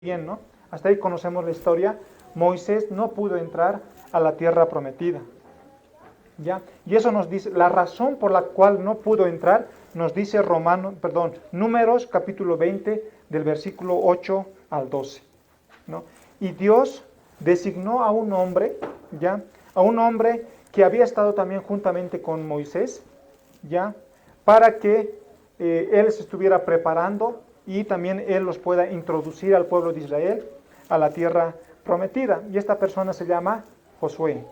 bien, ¿no? Hasta ahí conocemos la historia. Moisés no pudo entrar a la tierra prometida. ¿Ya? Y eso nos dice, la razón por la cual no pudo entrar, nos dice Números capítulo 20, del versículo 8 al 12. ¿No? Y Dios designó a un hombre, ¿ya? A un hombre que había estado también juntamente con Moisés, ¿ya? Para que él se estuviera preparando y también él los pueda introducir al pueblo de Israel a la tierra prometida. Y esta persona se llama Josué.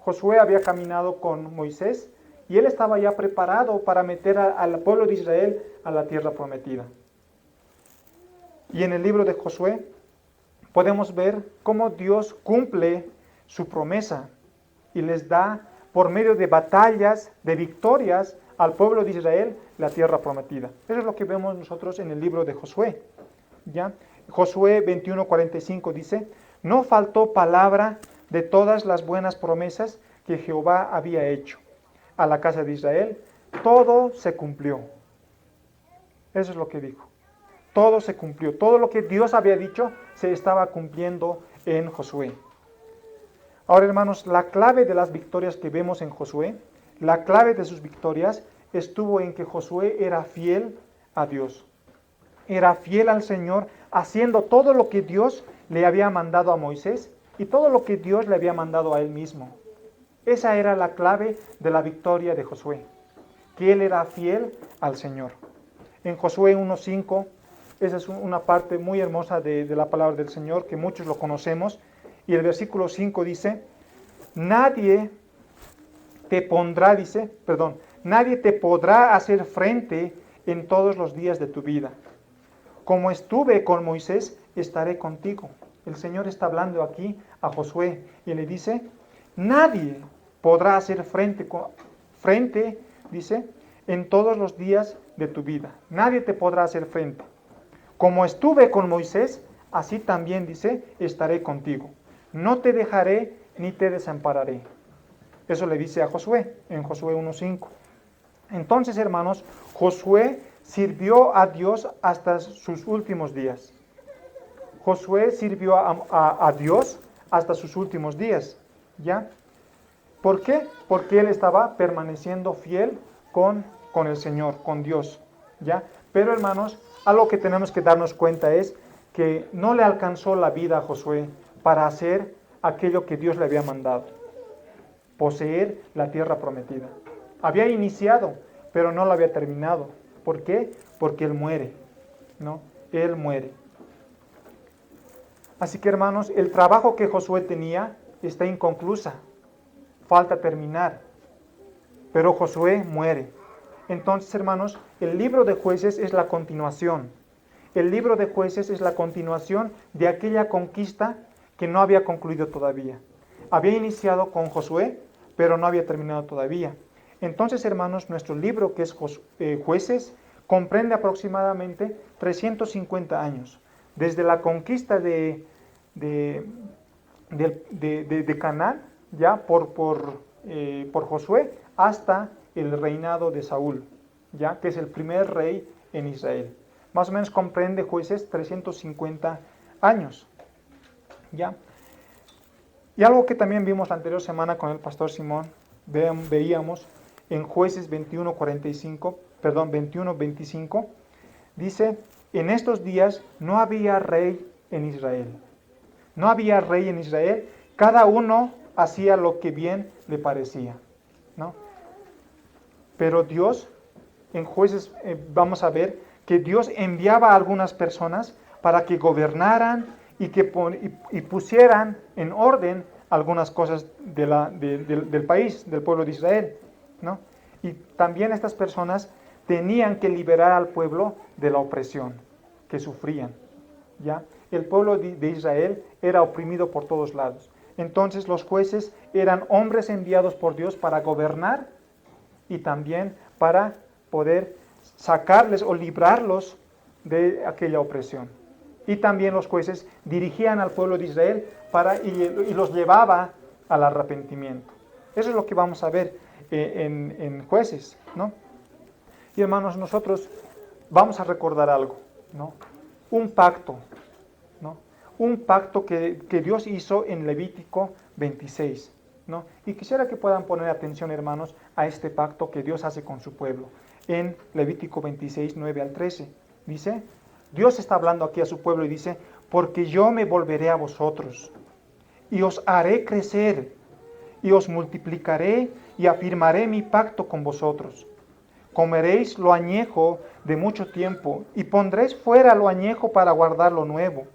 Josué había caminado con Moisés y él estaba ya preparado para meter al pueblo de Israel a la tierra prometida. Y en el libro de Josué podemos ver cómo Dios cumple su promesa y les da, por medio de batallas, de victorias, al pueblo de Israel la tierra prometida. Eso es lo que vemos nosotros en el libro de Josué. ¿Ya? Josué 21:45 dice: no faltó palabra de todas las buenas promesas que Jehová había hecho a la casa de Israel, todo se cumplió. Eso es lo que dijo. Todo se cumplió. Todo lo que Dios había dicho se estaba cumpliendo en Josué. Ahora, hermanos, la clave de las victorias que vemos en Josué, la clave de sus victorias estuvo en que Josué era fiel a Dios. Era fiel al Señor, haciendo todo lo que Dios le había mandado a Moisés y todo lo que Dios le había mandado a él mismo. Esa era la clave de la victoria de Josué, que él era fiel al Señor. En Josué 1:5, esa es una parte muy hermosa de la palabra del Señor, que muchos lo conocemos, y el versículo 5 dice: nadie te podrá hacer frente en todos los días de tu vida. Como estuve con Moisés, estaré contigo. El Señor está hablando aquí a Josué y le dice: nadie podrá hacer frente, dice, en todos los días de tu vida. Nadie te podrá hacer frente. Como estuve con Moisés, así también, dice, estaré contigo. No te dejaré ni te desampararé. Eso le dice a Josué en Josué 1:5. Entonces, hermanos, Josué sirvió a Dios hasta sus últimos días. Josué sirvió a Dios hasta sus últimos días. ¿Ya? ¿Por qué? Porque él estaba permaneciendo fiel con el Señor, con Dios. ¿Ya? Pero, hermanos, algo que tenemos que darnos cuenta es que no le alcanzó la vida a Josué para hacer aquello que Dios le había mandado: poseer la tierra prometida. Había iniciado, pero no lo había terminado. ¿Por qué? Porque él muere, ¿no? Él muere. Así que, hermanos, el trabajo que Josué tenía está inconclusa. Falta terminar. Pero Josué muere. Entonces, hermanos, el libro de Jueces es la continuación. El libro de Jueces es la continuación de aquella conquista que no había concluido todavía. Había iniciado con Josué, pero no había terminado todavía. Entonces, hermanos, nuestro libro, que es Jueces, comprende aproximadamente 350 años. Desde la conquista de Canaán, ya por Josué, hasta el reinado de Saúl, ya que es el primer rey en Israel. Más o menos comprende Jueces 350 años. ¿Ya? Y algo que también vimos la anterior semana con el pastor Simón, veíamos en Jueces 21:25, dice: en estos días no había rey en Israel. No había rey en Israel, cada uno hacía lo que bien le parecía, ¿no? Pero Dios, en Jueces vamos a ver que Dios enviaba a algunas personas para que gobernaran y pusieran en orden algunas cosas del país, del pueblo de Israel, ¿no? Y también estas personas tenían que liberar al pueblo de la opresión que sufrían, ¿ya? El pueblo de Israel era oprimido por todos lados. Entonces los jueces eran hombres enviados por Dios para gobernar y también para poder sacarles o librarlos de aquella opresión. Y también los jueces dirigían al pueblo de Israel y los llevaba al arrepentimiento. Eso es lo que vamos a ver en Jueces, ¿no? Y, hermanos, nosotros vamos a recordar algo, ¿no? Un pacto ¿no? Un pacto que Dios hizo en Levítico 26, ¿no? Y quisiera que puedan poner atención, hermanos, a este pacto que Dios hace con su pueblo. En Levítico 26, 9 al 13, dice, Dios está hablando aquí a su pueblo y dice, porque yo me volveré a vosotros y os haré crecer y os multiplicaré y afirmaré mi pacto con vosotros. Comeréis lo añejo de mucho tiempo y pondréis fuera lo añejo para guardar lo nuevo.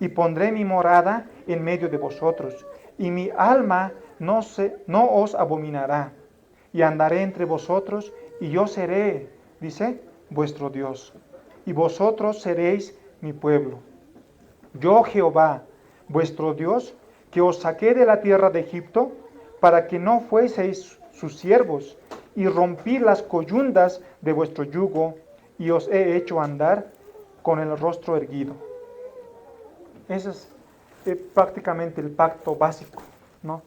Y pondré mi morada en medio de vosotros, y mi alma no os abominará. Y andaré entre vosotros, y yo seré, dice, vuestro Dios. Y vosotros seréis mi pueblo. Yo, Jehová, vuestro Dios, que os saqué de la tierra de Egipto, para que no fueseis sus siervos, y rompí las coyundas de vuestro yugo, y os he hecho andar con el rostro erguido. Ese es prácticamente el pacto básico, ¿no?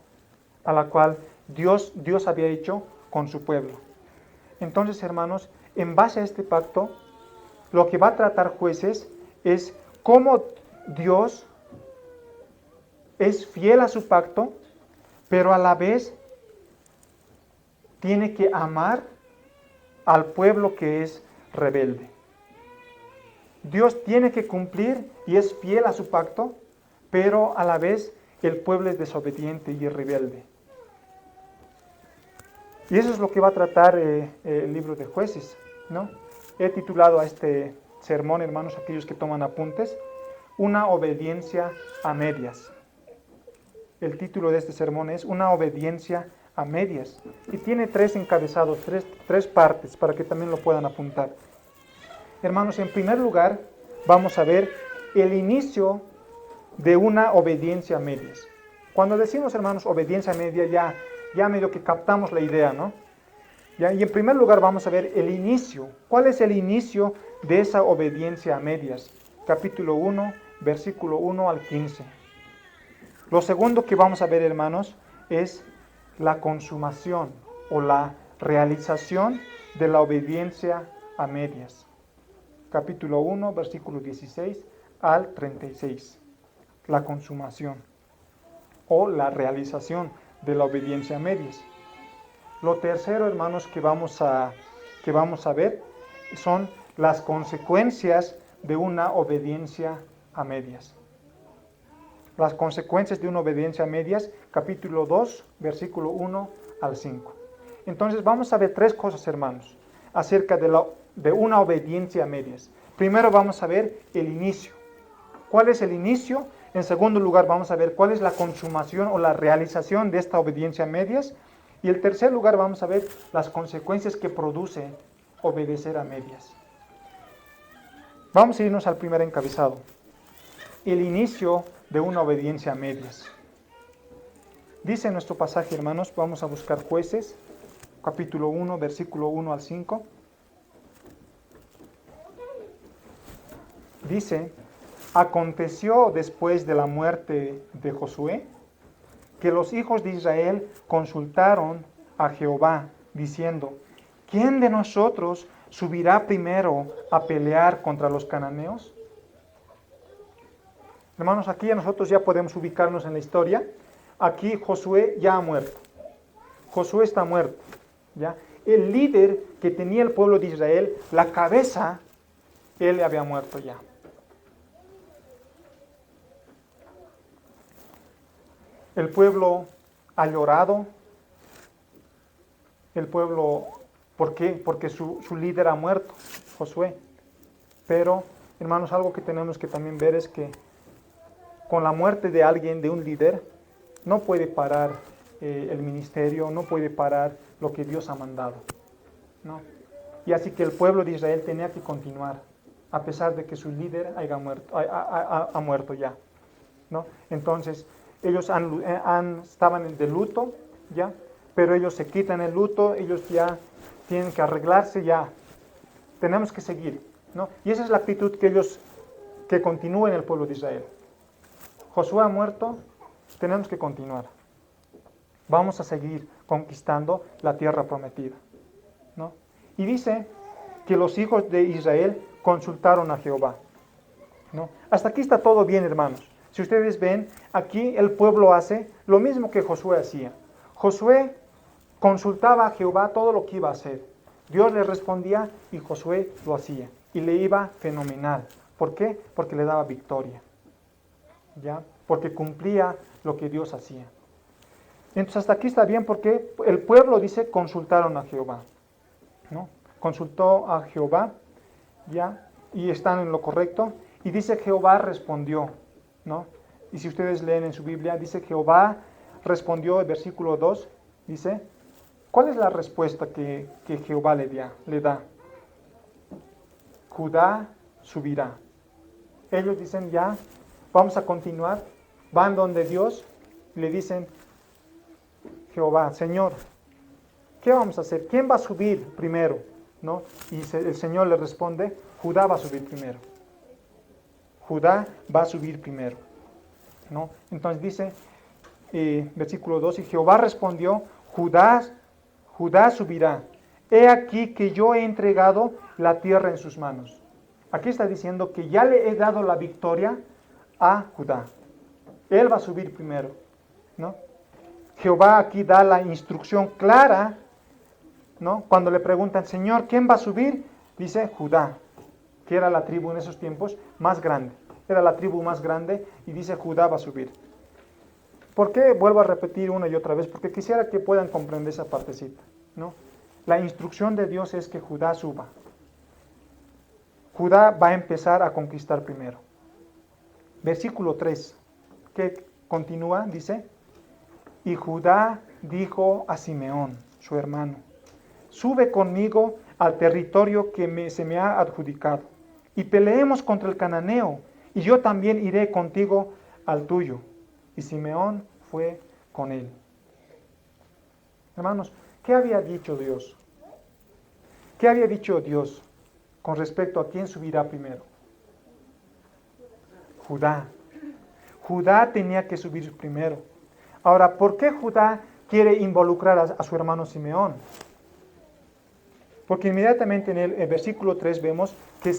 A la cual Dios había hecho con su pueblo. Entonces, hermanos, en base a este pacto, lo que va a tratar Jueces es cómo Dios es fiel a su pacto, pero a la vez tiene que amar al pueblo que es rebelde. Dios tiene que cumplir y es fiel a su pacto, pero a la vez el pueblo es desobediente y rebelde. Y eso es lo que va a tratar el libro de Jueces, ¿no? He titulado a este sermón, hermanos, aquellos que toman apuntes, Una obediencia a medias. El título de este sermón es Una obediencia a medias. Y tiene tres encabezados, tres partes, para que también lo puedan apuntar. Hermanos, en primer lugar, vamos a ver el inicio de una obediencia a medias. Cuando decimos, hermanos, obediencia a medias, ya medio que captamos la idea, ¿no? Y en primer lugar vamos a ver el inicio. ¿Cuál es el inicio de esa obediencia a medias? Capítulo 1, versículo 1 al 15. Lo segundo que vamos a ver, hermanos, es la consumación o la realización de la obediencia a medias. Capítulo 1, versículo 16 al 36. La consumación o la realización de la obediencia a medias. Lo tercero, hermanos, que vamos a ver son las consecuencias de una obediencia a medias. Las consecuencias de una obediencia a medias, capítulo 2, versículo 1 al 5. Entonces vamos a ver tres cosas, hermanos, acerca de una obediencia a medias. Primero vamos a ver el inicio. ¿Cuál es el inicio? En segundo lugar vamos a ver cuál es la consumación o la realización de esta obediencia a medias. Y en tercer lugar vamos a ver las consecuencias que produce obedecer a medias. Vamos a irnos al primer encabezado. El inicio de una obediencia a medias. Dice nuestro pasaje, hermanos, vamos a buscar Jueces, capítulo 1, versículo 1 al 5. Dice, aconteció después de la muerte de Josué, que los hijos de Israel consultaron a Jehová, diciendo, ¿quién de nosotros subirá primero a pelear contra los cananeos? Hermanos, aquí nosotros ya podemos ubicarnos en la historia. Aquí Josué ya ha muerto. Josué está muerto, ¿ya? El líder que tenía el pueblo de Israel, la cabeza, él había muerto ya. El pueblo ha llorado. El pueblo, ¿por qué? Porque su líder ha muerto, Josué. Pero, hermanos, algo que tenemos que también ver es que con la muerte de alguien, de un líder, no puede parar el ministerio, no puede parar lo que Dios ha mandado, ¿no? Y así que el pueblo de Israel tenía que continuar, a pesar de que su líder ha muerto ya, ¿no? Entonces, ellos estaban de luto, ¿ya? Pero ellos se quitan el luto, ellos ya tienen que arreglarse, ya. Tenemos que seguir, ¿no? Y esa es la actitud que continúa en el pueblo de Israel. Josué ha muerto, tenemos que continuar. Vamos a seguir conquistando la tierra prometida, ¿no? Y dice que los hijos de Israel consultaron a Jehová. ¿no? Hasta aquí está todo bien, hermanos. Si ustedes ven, aquí el pueblo hace lo mismo que Josué hacía. Josué consultaba a Jehová todo lo que iba a hacer. Dios le respondía y Josué lo hacía. Y le iba fenomenal. ¿Por qué? Porque le daba victoria. ¿Ya? Porque cumplía lo que Dios hacía. Entonces hasta aquí está bien porque el pueblo dice consultaron a Jehová, ¿no? Consultó a Jehová, ¿ya? Y están en lo correcto. Y dice Jehová respondió, ¿no? Y si ustedes leen en su Biblia, dice Jehová respondió, el versículo 2, dice, ¿cuál es la respuesta que Jehová le da? Judá subirá. Ellos dicen, ya, vamos a continuar. Van donde Dios y le dicen, Jehová, Señor, ¿qué vamos a hacer? ¿Quién va a subir primero? ¿No? Y el Señor le responde, Judá va a subir primero. Judá va a subir primero, ¿no? Entonces dice, versículo 2, y Jehová respondió, Judá subirá. He aquí que yo he entregado la tierra en sus manos. Aquí está diciendo que ya le he dado la victoria a Judá. Él va a subir primero, ¿no? Jehová aquí da la instrucción clara, ¿no? Cuando le preguntan, Señor, ¿quién va a subir? Dice Judá, que era la tribu en esos tiempos más grande. Era la tribu más grande y dice Judá va a subir. ¿Por qué vuelvo a repetir una y otra vez? Porque quisiera que puedan comprender esa partecita, ¿no? La instrucción de Dios es que Judá suba. Judá va a empezar a conquistar primero. Versículo 3, que continúa, dice, y Judá dijo a Simeón, su hermano, sube conmigo al territorio que se me ha adjudicado, y peleemos contra el cananeo, y yo también iré contigo al tuyo. Y Simeón fue con él. Hermanos, ¿qué había dicho Dios? ¿Qué había dicho Dios con respecto a quién subirá primero? Judá. Judá tenía que subir primero. Ahora, ¿por qué Judá quiere involucrar a su hermano Simeón? Porque inmediatamente en el versículo 3 vemos que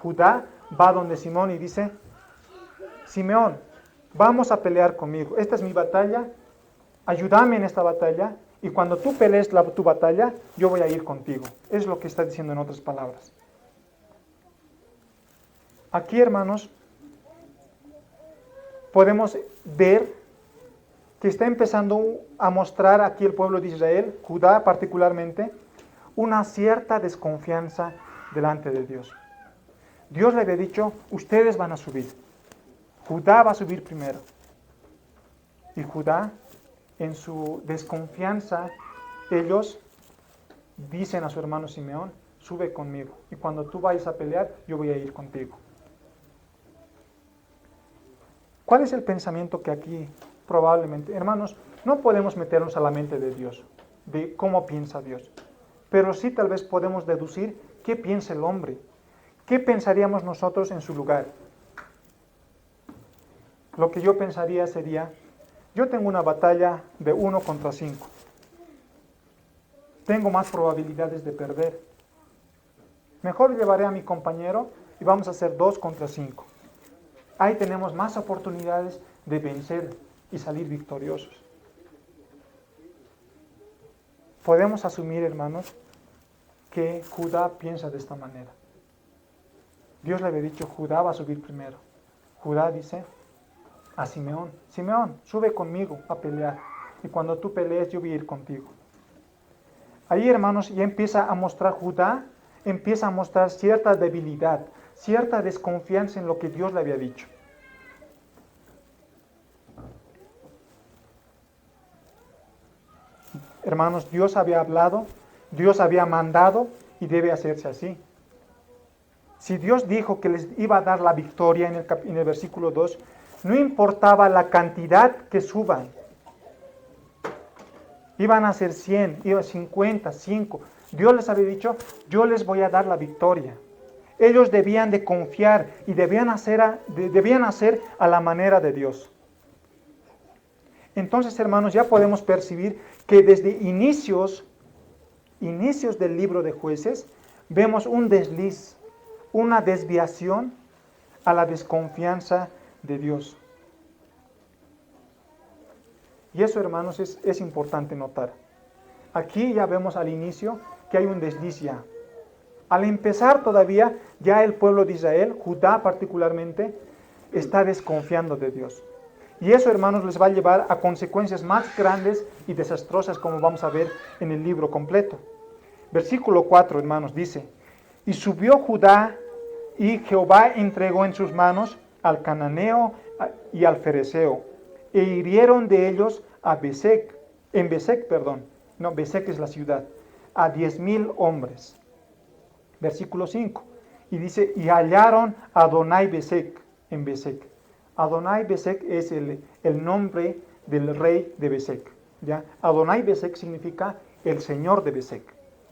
Judá va donde Simón y dice, Simeón, vamos a pelear conmigo. Esta es mi batalla, ayúdame en esta batalla, y cuando tú pelees tu batalla, yo voy a ir contigo. Es lo que está diciendo en otras palabras. Aquí, hermanos, podemos ver que está empezando a mostrar aquí el pueblo de Israel, Judá particularmente, una cierta desconfianza delante de Dios. Dios le había dicho, ustedes van a subir. Judá va a subir primero. Y Judá, en su desconfianza, ellos dicen a su hermano Simeón, sube conmigo. Y cuando tú vayas a pelear, yo voy a ir contigo. ¿Cuál es el pensamiento que aquí probablemente, hermanos, no podemos meternos a la mente de Dios, de cómo piensa Dios, pero sí tal vez podemos deducir qué piensa el hombre, qué pensaríamos nosotros en su lugar? Lo que yo pensaría sería, yo tengo una batalla de 1 contra 5. Tengo más probabilidades de perder. Mejor llevaré a mi compañero y vamos a hacer 2 contra 5. Ahí tenemos más oportunidades de vencer y salir victoriosos. Podemos asumir, hermanos, que Judá piensa de esta manera. Dios le había dicho, Judá va a subir primero. Judá dice a Simeón, Simeón, sube conmigo a pelear. Y cuando tú pelees, yo voy a ir contigo. Ahí, hermanos, ya empieza a mostrar Judá, empieza a mostrar cierta debilidad, cierta desconfianza en lo que Dios le había dicho. Hermanos, Dios había hablado, Dios había mandado y debe hacerse así. Si Dios dijo que les iba a dar la victoria en el versículo 2, no importaba la cantidad que suban. Iban a ser 100, iban a 50, 5. Dios les había dicho, yo les voy a dar la victoria. Ellos debían de confiar y debían hacer a la manera de Dios. Entonces, hermanos, ya podemos percibir que desde inicios del libro de Jueces, vemos un desliz, una desviación a la desconfianza de Dios. Y eso, hermanos, es importante notar. Aquí ya vemos al inicio que hay un desliz ya. Al empezar todavía, ya el pueblo de Israel, Judá particularmente, está desconfiando de Dios. Y eso, hermanos, les va a llevar a consecuencias más grandes y desastrosas, como vamos a ver en el libro completo. Versículo 4, hermanos, dice: y subió Judá, y Jehová entregó en sus manos al cananeo y al fereceo, e hirieron de ellos a Besec, Besec es la ciudad, a 10,000 hombres. Versículo 5, y dice: y hallaron a Adonai Besec en Besec. Adonai Besec es el nombre del rey de Besec, ¿ya? Adonai Besec significa el señor de Besec,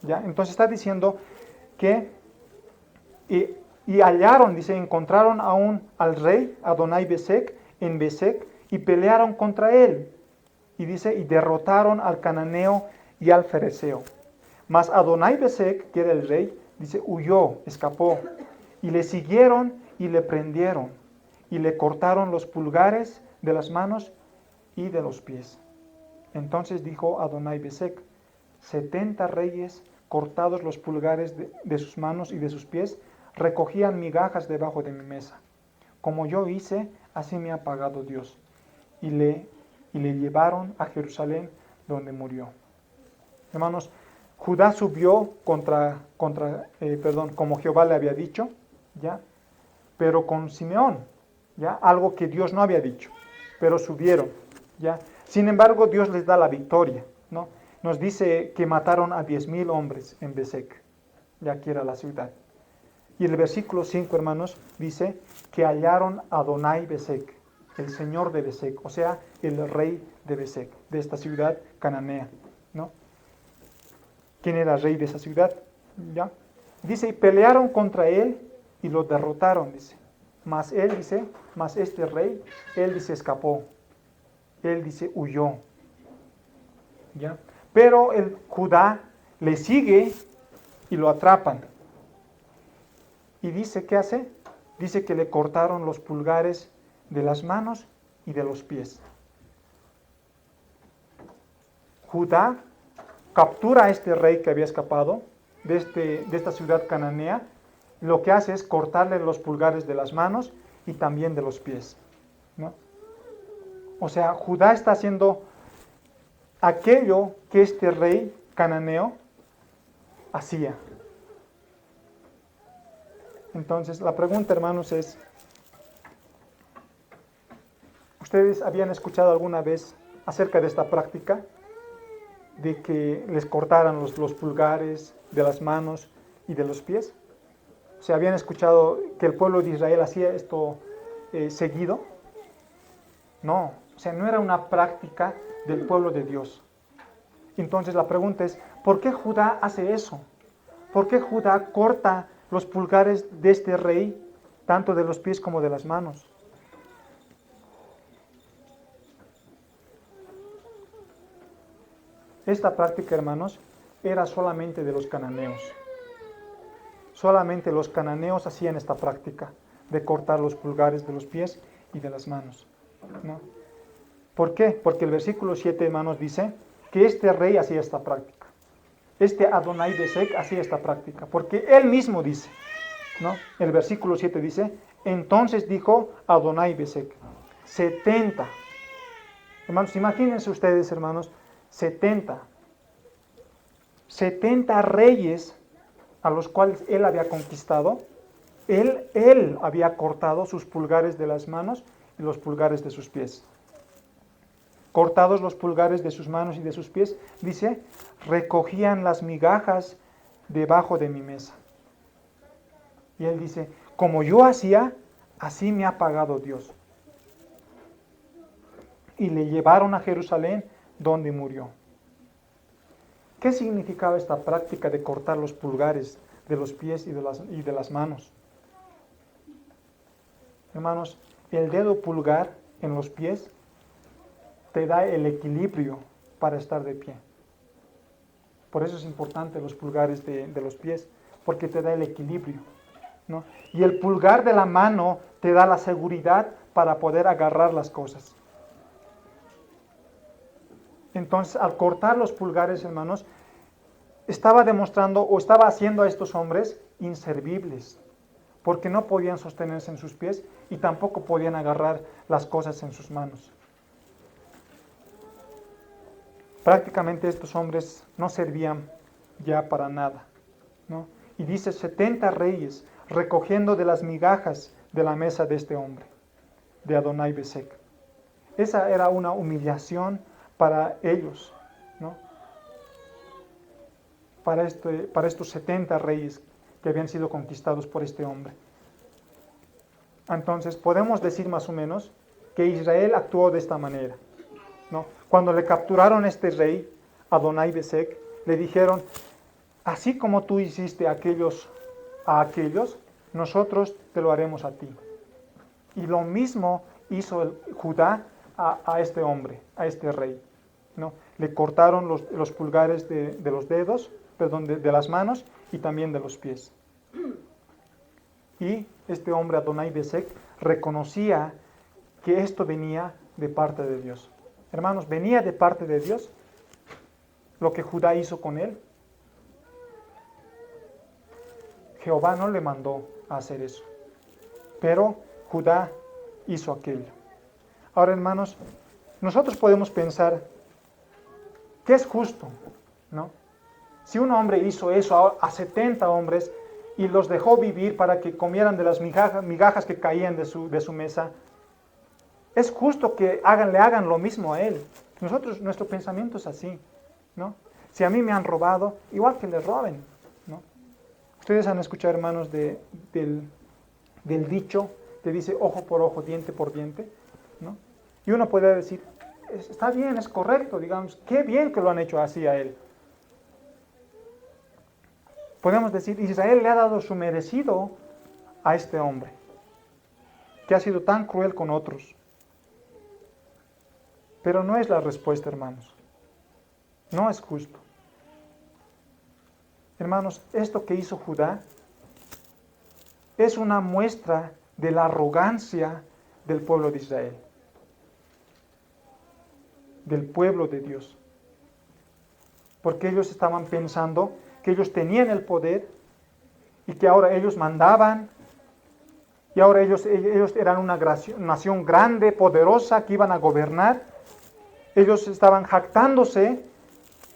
¿ya? Entonces está diciendo que y hallaron, dice, encontraron al rey Adonai Besec en Besec y pelearon contra él. Y dice, y derrotaron al cananeo y al fereceo. Mas Adonai Besec, que era el rey, dice, huyó, escapó. Y le siguieron y le prendieron. Y le cortaron los pulgares de las manos y de los pies. Entonces dijo Adonai Besec: 70 reyes, cortados los pulgares de sus manos y de sus pies, recogían migajas debajo de mi mesa. Como yo hice, así me ha pagado Dios. Y le llevaron a Jerusalén, donde murió. Hermanos, Judá subió como Jehová le había dicho, ¿ya? Pero con Simeón, ¿ya? Algo que Dios no había dicho, pero subieron, ¿ya? Sin embargo, Dios les da la victoria, ¿no? Nos dice que mataron a 10,000 hombres en Besec, ya que era la ciudad. Y el versículo 5, hermanos, dice que hallaron a Adonai Besec, el señor de Besec, o sea, el rey de Besec, de esta ciudad cananea, ¿no? ¿Quién era el rey de esa ciudad? ¿Ya? Dice, y pelearon contra él y lo derrotaron, dice. Mas este rey, él dice, escapó. Él dice, huyó. ¿Ya? Pero el Judá le sigue y lo atrapan. Y dice, ¿qué hace? Dice que le cortaron los pulgares de las manos y de los pies. Judá captura a este rey que había escapado de esta ciudad cananea. Lo que hace es cortarle los pulgares de las manos y también de los pies, ¿no? O sea, Judá está haciendo aquello que este rey cananeo hacía. Entonces, la pregunta, hermanos, es: ¿ustedes habían escuchado alguna vez acerca de esta práctica de que les cortaran los pulgares de las manos y de los pies? O sea, ¿habían escuchado que el pueblo de Israel hacía esto seguido? No, o sea, no era una práctica del pueblo de Dios. Entonces la pregunta es, ¿por qué Judá hace eso? ¿Por qué Judá corta los pulgares de este rey, tanto de los pies como de las manos? Esta práctica, hermanos, era solamente de los cananeos. Solamente los cananeos hacían esta práctica de cortar los pulgares de los pies y de las manos, ¿no? ¿Por qué? Porque el versículo 7, hermanos, dice que este rey hacía esta práctica. Este Adonai Besec hacía esta práctica, porque él mismo dice, ¿no? El versículo 7 dice, entonces dijo Adonai Besec, 70. Hermanos, imagínense ustedes, hermanos, 70 reyes a los cuales él había conquistado. Él había cortado sus pulgares de las manos y los pulgares de sus pies. Cortados los pulgares de sus manos y de sus pies, dice, recogían las migajas debajo de mi mesa. Y él dice, como yo hacía, así me ha pagado Dios. Y le llevaron a Jerusalén, donde murió. ¿Qué significaba esta práctica de cortar los pulgares de los pies y de las manos? Hermanos, el dedo pulgar en los pies te da el equilibrio para estar de pie. Por eso es importante los pulgares de los pies, porque te da el equilibrio, ¿no? Y el pulgar de la mano te da la seguridad para poder agarrar las cosas. Entonces, al cortar los pulgares, hermanos, estaba demostrando o estaba haciendo a estos hombres inservibles, porque no podían sostenerse en sus pies y tampoco podían agarrar las cosas en sus manos. Prácticamente estos hombres no servían ya para nada, ¿no? Y dice 70 reyes recogiendo de las migajas de la mesa de este hombre, de Adonai Besek. Esa era una humillación para ellos, ¿no? Para estos 70 reyes que habían sido conquistados por este hombre. Entonces podemos decir más o menos que Israel actuó de esta manera, ¿no? Cuando le capturaron a este rey, Adonai Besek, le dijeron, así como tú hiciste a aquellos, nosotros te lo haremos a ti. Y lo mismo hizo Judá a este hombre, a este rey, ¿no? Le cortaron los pulgares de los dedos, perdón, de las manos y también de los pies. Y este hombre, Adonai Besek, reconocía que esto venía de parte de Dios. Hermanos, venía de parte de Dios lo que Judá hizo con él. Jehová no le mandó a hacer eso, pero Judá hizo aquello. Ahora, hermanos, nosotros podemos pensar, ¿qué es justo? ¿No? Si un hombre hizo eso a 70 hombres y los dejó vivir para que comieran de las migajas que caían de su mesa, es justo que le hagan lo mismo a él. Nuestro pensamiento es así, ¿no? Si a mí me han robado, igual que les roben, ¿no? Ustedes han escuchado, hermanos, del dicho que dice ojo por ojo, diente por diente, ¿no? Y uno puede decir, está bien, es correcto, digamos, qué bien que lo han hecho así a él. Podemos decir, Israel le ha dado su merecido a este hombre, que ha sido tan cruel con otros. Pero no es la respuesta, hermanos. No es justo. Hermanos, esto que hizo Judá es una muestra de la arrogancia del pueblo de Israel, del pueblo de Dios. Porque ellos estaban pensando que ellos tenían el poder y que ahora ellos mandaban y ahora ellos eran una nación grande, poderosa, que iban a gobernar. Ellos estaban jactándose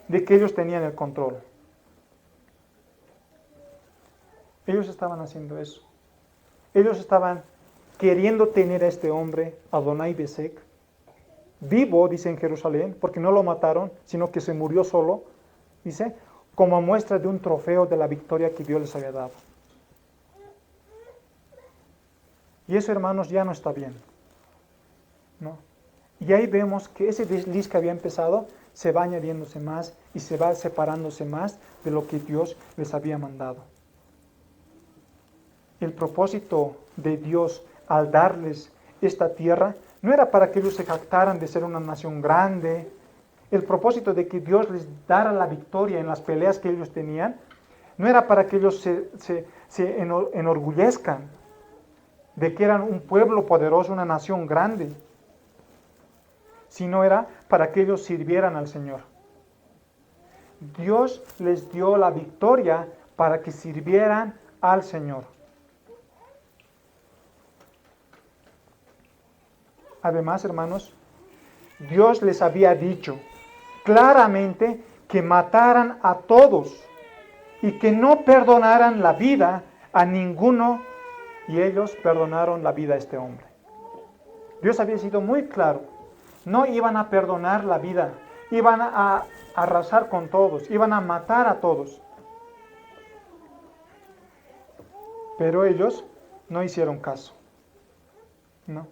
de que ellos tenían el control. Ellos estaban haciendo eso. Ellos estaban queriendo tener a este hombre, Adonai Besek, vivo, dice en Jerusalén, porque no lo mataron, sino que se murió solo, dice, como muestra de un trofeo de la victoria que Dios les había dado. Y eso, hermanos, ya no está bien, ¿no? Y ahí vemos que ese desliz que había empezado se va añadiéndose más y se va separándose más de lo que Dios les había mandado. El propósito de Dios al darles esta tierra no era para que ellos se jactaran de ser una nación grande. El propósito de que Dios les dara la victoria en las peleas que ellos tenían no era para que ellos se enorgullezcan de que eran un pueblo poderoso, una nación grande, sino era para que ellos sirvieran al Señor. Dios les dio la victoria para que sirvieran al Señor. Además, hermanos, Dios les había dicho claramente que mataran a todos y que no perdonaran la vida a ninguno, y ellos perdonaron la vida a este hombre. Dios había sido muy claro, no iban a perdonar la vida, iban a arrasar con todos, iban a matar a todos. Pero ellos no hicieron caso, ¿no?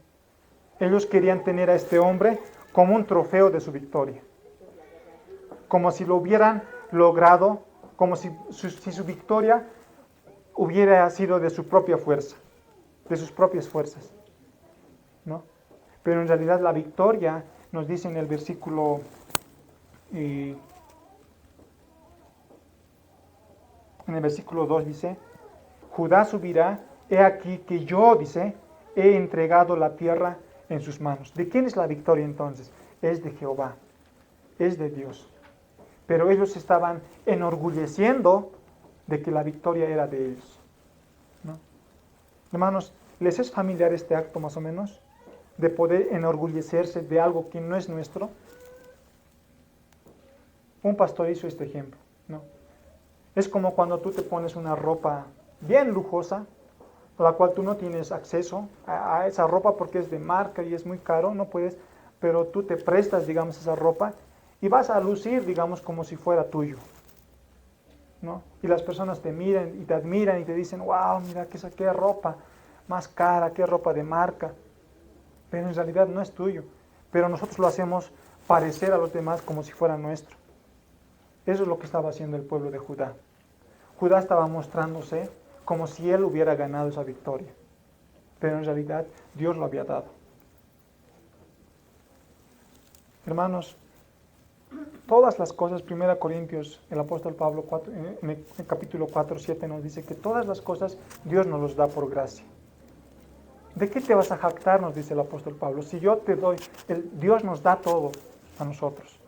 Ellos querían tener a este hombre como un trofeo de su victoria, como si lo hubieran logrado, como si su victoria hubiera sido de su propia fuerza, de sus propias fuerzas, ¿no? Pero en realidad la victoria, nos dice en el versículo en el versículo 2 dice, Judá subirá, he aquí que yo, dice, he entregado la tierra en sus manos. ¿De quién es la victoria entonces? Es de Jehová, es de Dios. Pero ellos estaban enorgulleciendo de que la victoria era de ellos, ¿no? Hermanos, ¿les es familiar este acto más o menos? De poder enorgullecerse de algo que no es nuestro. Un pastor hizo este ejemplo, ¿no? Es como cuando tú te pones una ropa bien lujosa, a la cual tú no tienes acceso a esa ropa porque es de marca y es muy caro, no puedes, pero tú te prestas, digamos, esa ropa y vas a lucir, digamos, como si fuera tuyo, ¿no? Y las personas te miran y te admiran y te dicen, wow, mira, qué ropa más cara, qué ropa de marca, pero en realidad no es tuyo, pero nosotros lo hacemos parecer a los demás como si fuera nuestro. Eso es lo que estaba haciendo el pueblo de Judá. Judá estaba mostrándose como si él hubiera ganado esa victoria, pero en realidad Dios lo había dado. Hermanos, todas las cosas, 1 Corintios, el apóstol Pablo en el capítulo 4, 7 nos dice que todas las cosas Dios nos los da por gracia. ¿De qué te vas a jactar? Nos dice el apóstol Pablo. Si yo te doy, Dios nos da todo a nosotros.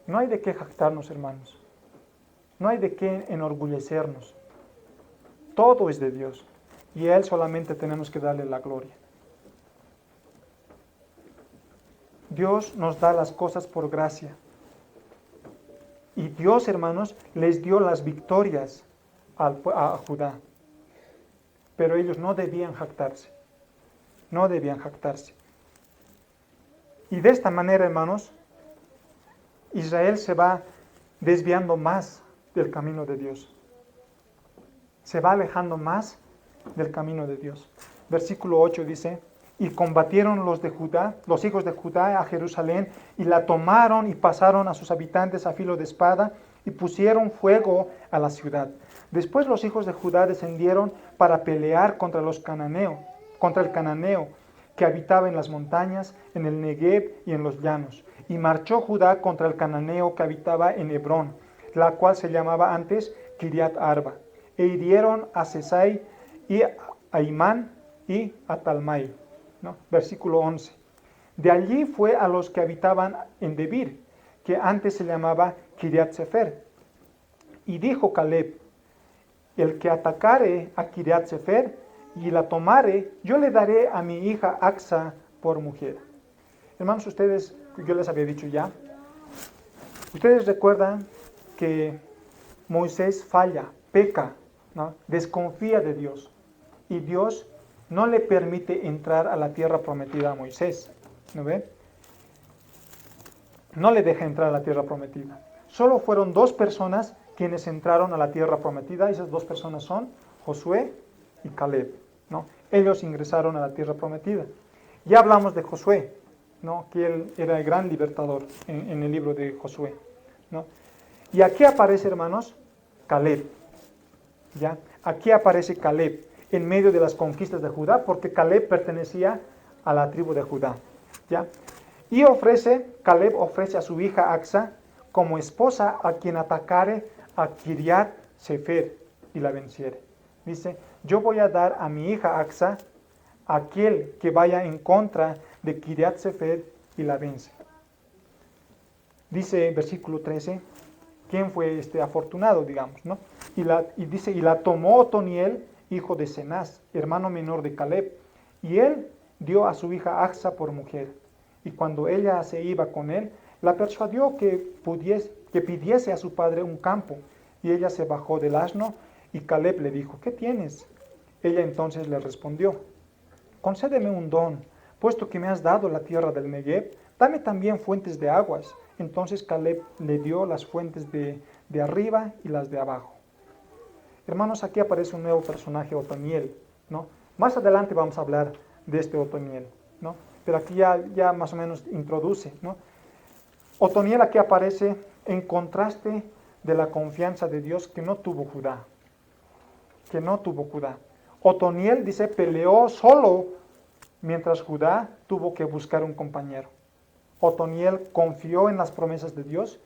No hay de qué jactarnos, hermanos. No hay de qué enorgullecernos. Todo es de Dios. Y a Él solamente tenemos que darle la gloria. Dios nos da las cosas por gracia. Y Dios, hermanos, les dio las victorias a Judá. Pero ellos no debían jactarse. No debían jactarse. Y de esta manera, hermanos, Israel se va desviando más del camino de Dios. Se va alejando más del camino de Dios. Versículo 8 dice, y combatieron los hijos de Judá a Jerusalén, y la tomaron y pasaron a sus habitantes a filo de espada, y pusieron fuego a la ciudad. Después los hijos de Judá descendieron para pelear contra el cananeo, que habitaba en las montañas, en el Negev y en los llanos. Y marchó Judá contra el cananeo que habitaba en Hebrón, la cual se llamaba antes Kiriat Arba. E hirieron a Sesai y a Imán y a Talmai. ¿No? Versículo 11. De allí fue a los que habitaban en Debir, que antes se llamaba Kiriat Sefer. Y dijo Caleb, el que atacare a Kiriat Sefer y la tomare, yo le daré a mi hija Axa por mujer. Hermanos, ustedes, yo les había dicho ya, ustedes recuerdan que Moisés falla, peca, ¿no? Desconfía de Dios, y Dios no le permite entrar a la tierra prometida a Moisés, ¿no ve? No le deja entrar a la tierra prometida. Solo fueron 2 personas quienes entraron a la tierra prometida, y esas 2 personas son Josué y Caleb, ¿no? Ellos ingresaron a la tierra prometida. Ya hablamos de Josué, ¿no? Que él era el gran libertador en el libro de Josué, ¿no? Y aquí aparece, hermanos, Caleb, ¿ya? Aquí aparece Caleb en medio de las conquistas de Judá, porque Caleb pertenecía a la tribu de Judá, ¿ya? Y Caleb ofrece a su hija Axa como esposa a quien atacare a Kiriat Sefer y la venciere. Dice, yo voy a dar a mi hija Axa a aquel que vaya en contra de Kiriat Sefer y la vence. Dice versículo 13, ¿quién fue este afortunado, digamos, ¿no? Y dice, y la tomó Otoniel, hijo de Cenaz, hermano menor de Caleb, y él dio a su hija Axa por mujer. Y cuando ella se iba con él, la persuadió que pidiese a su padre un campo, y ella se bajó del asno, y Caleb le dijo, ¿qué tienes? Ella entonces le respondió, concédeme un don, puesto que me has dado la tierra del Negev, dame también fuentes de aguas. Entonces Caleb le dio las fuentes de arriba y las de abajo. Hermanos, aquí aparece un nuevo personaje, Otoniel, ¿no? Más adelante vamos a hablar de este Otoniel, ¿no? Pero aquí ya más o menos introduce, ¿no? Otoniel aquí aparece en contraste de la confianza de Dios que no tuvo Judá. Otoniel, dice, peleó solo mientras Judá tuvo que buscar un compañero. Otoniel confió en las promesas de Dios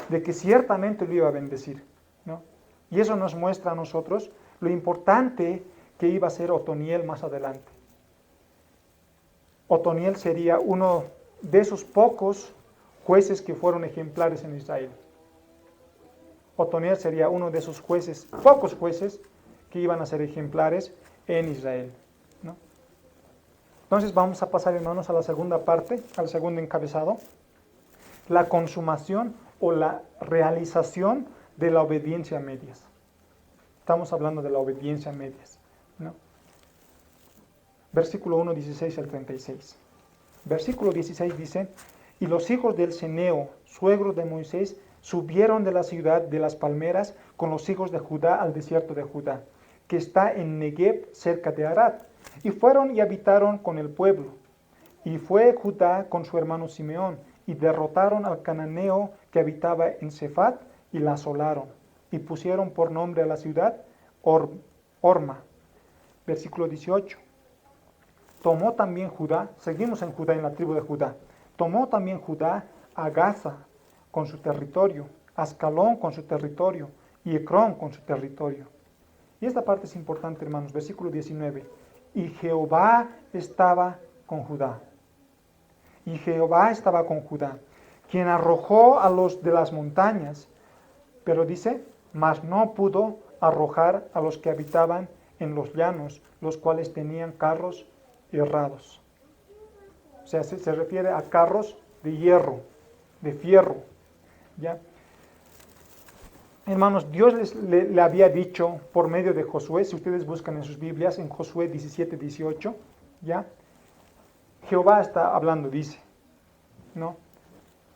de que ciertamente lo iba a bendecir, ¿no? Y eso nos muestra a nosotros lo importante que iba a ser Otoniel más adelante. Otoniel sería uno de esos pocos jueces que fueron ejemplares en Israel. Otoniel sería uno de esos jueces, pocos jueces, que iban a ser ejemplares en Israel, ¿no? Entonces vamos a pasar, hermanos, a la segunda parte, al segundo encabezado, la consumación o la realización de la obediencia a medias. Estamos hablando de la obediencia a medias, ¿no? Versículo 1, 16 al 36. Versículo 16 dice: y los hijos del Ceneo, suegro de Moisés, subieron de la ciudad de las palmeras con los hijos de Judá al desierto de Judá, que está en Negev, cerca de Arad, y fueron y habitaron con el pueblo. Y fue Judá con su hermano Simeón, y derrotaron al cananeo que habitaba en Cefat, y la asolaron, y pusieron por nombre a la ciudad Orma. Versículo 18. Tomó también Judá, seguimos en Judá, en la tribu de Judá, tomó también Judá a Gaza con su territorio, Ascalón con su territorio, y Ecrón con su territorio. Y esta parte es importante, hermanos, versículo 19. Y Jehová estaba con Judá. Y Jehová estaba con Judá, quien arrojó a los de las montañas, pero dice, mas no pudo arrojar a los que habitaban en los llanos, los cuales tenían carros herrados. O sea, se refiere a carros de hierro, de fierro, ¿ya? Hermanos, Dios le había dicho por medio de Josué, si ustedes buscan en sus Biblias, en Josué 17, 18, ¿ya? Jehová está hablando, dice, ¿no?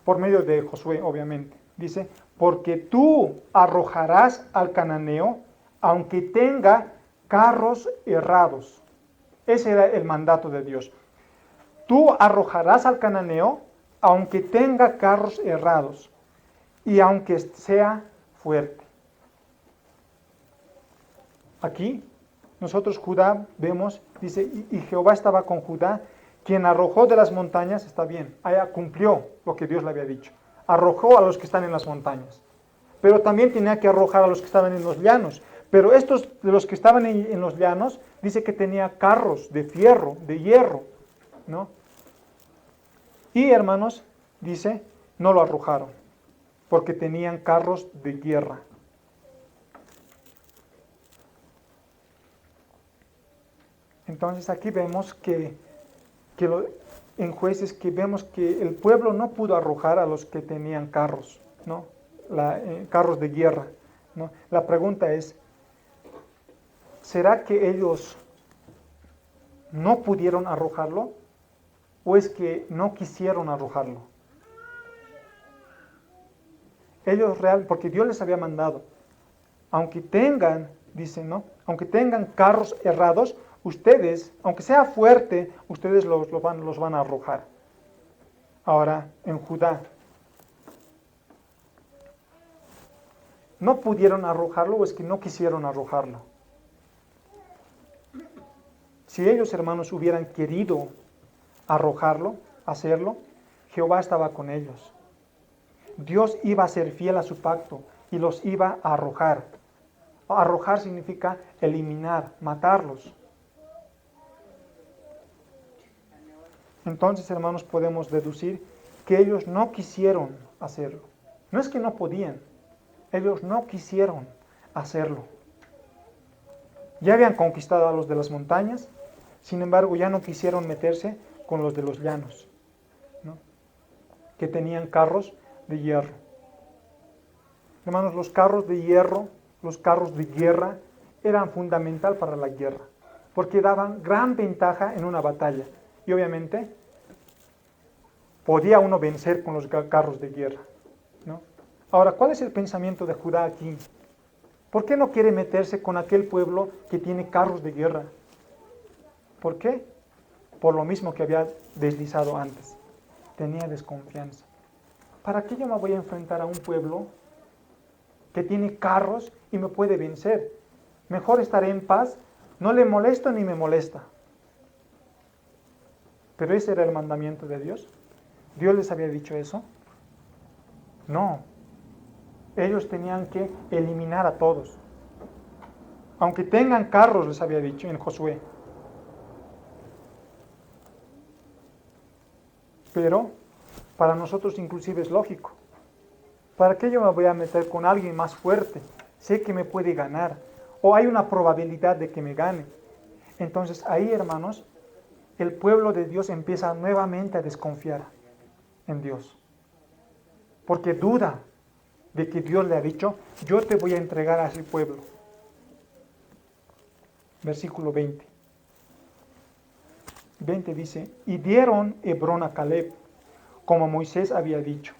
Por medio de Josué, obviamente. Dice, porque tú arrojarás al cananeo, aunque tenga carros herrados. Ese era el mandato de Dios. Tú arrojarás al cananeo, aunque tenga carros herrados, y aunque sea fuerte. Aquí, nosotros Judá vemos, dice, y Jehová estaba con Judá, quien arrojó de las montañas, está bien, allá cumplió lo que Dios le había dicho. Arrojó a los que están en las montañas. Pero también tenía que arrojar a los que estaban en los llanos. Pero estos de los que estaban en los llanos, dice que tenía carros de fierro, de hierro, ¿no? Y hermanos, dice, no lo arrojaron, porque tenían carros de guerra. Entonces aquí vemos en Jueces que vemos que el pueblo no pudo arrojar a los que tenían carros, ¿no? Carros de guerra, ¿no? La pregunta es, ¿será que ellos no pudieron arrojarlo? ¿O es que no quisieron arrojarlo? Ellos porque Dios les había mandado, aunque tengan, dice, ¿no? Aunque tengan carros errados, ustedes, aunque sea fuerte, ustedes los van a arrojar. Ahora, en Judá, ¿no pudieron arrojarlo o es que no quisieron arrojarlo? Si ellos, hermanos, hubieran querido arrojarlo, hacerlo, Jehová estaba con ellos. Dios iba a ser fiel a su pacto y los iba a arrojar. Arrojar significa eliminar, matarlos. Entonces, hermanos, podemos deducir que ellos no quisieron hacerlo. No es que no podían, ellos no quisieron hacerlo. Ya habían conquistado a los de las montañas, sin embargo, ya no quisieron meterse con los de los llanos, ¿no? Que tenían carros de hierro. Hermanos, los carros de hierro, los carros de guerra, eran fundamental para la guerra, porque daban gran ventaja en una batalla. Y obviamente, podía uno vencer con los carros de guerra, ¿no? Ahora, ¿cuál es el pensamiento de Judá aquí? ¿Por qué no quiere meterse con aquel pueblo que tiene carros de guerra? ¿Por qué? Por lo mismo que había deslizado antes. Tenía desconfianza. ¿Para qué yo me voy a enfrentar a un pueblo que tiene carros y me puede vencer? Mejor estaré en paz, no le molesto ni me molesta. ¿Pero ese era el mandamiento de Dios? ¿Dios les había dicho eso? No. Ellos tenían que eliminar a todos. Aunque tengan carros, les había dicho en Josué. Pero para nosotros inclusive es lógico. ¿Para qué yo me voy a meter con alguien más fuerte? Sé que me puede ganar. O hay una probabilidad de que me gane. Entonces ahí, hermanos, el pueblo de Dios empieza nuevamente a desconfiar en Dios. Porque duda de que Dios le ha dicho, yo te voy a entregar a ese pueblo. Versículo 20. 20 dice, y dieron Hebrón a Caleb, como Moisés había dicho.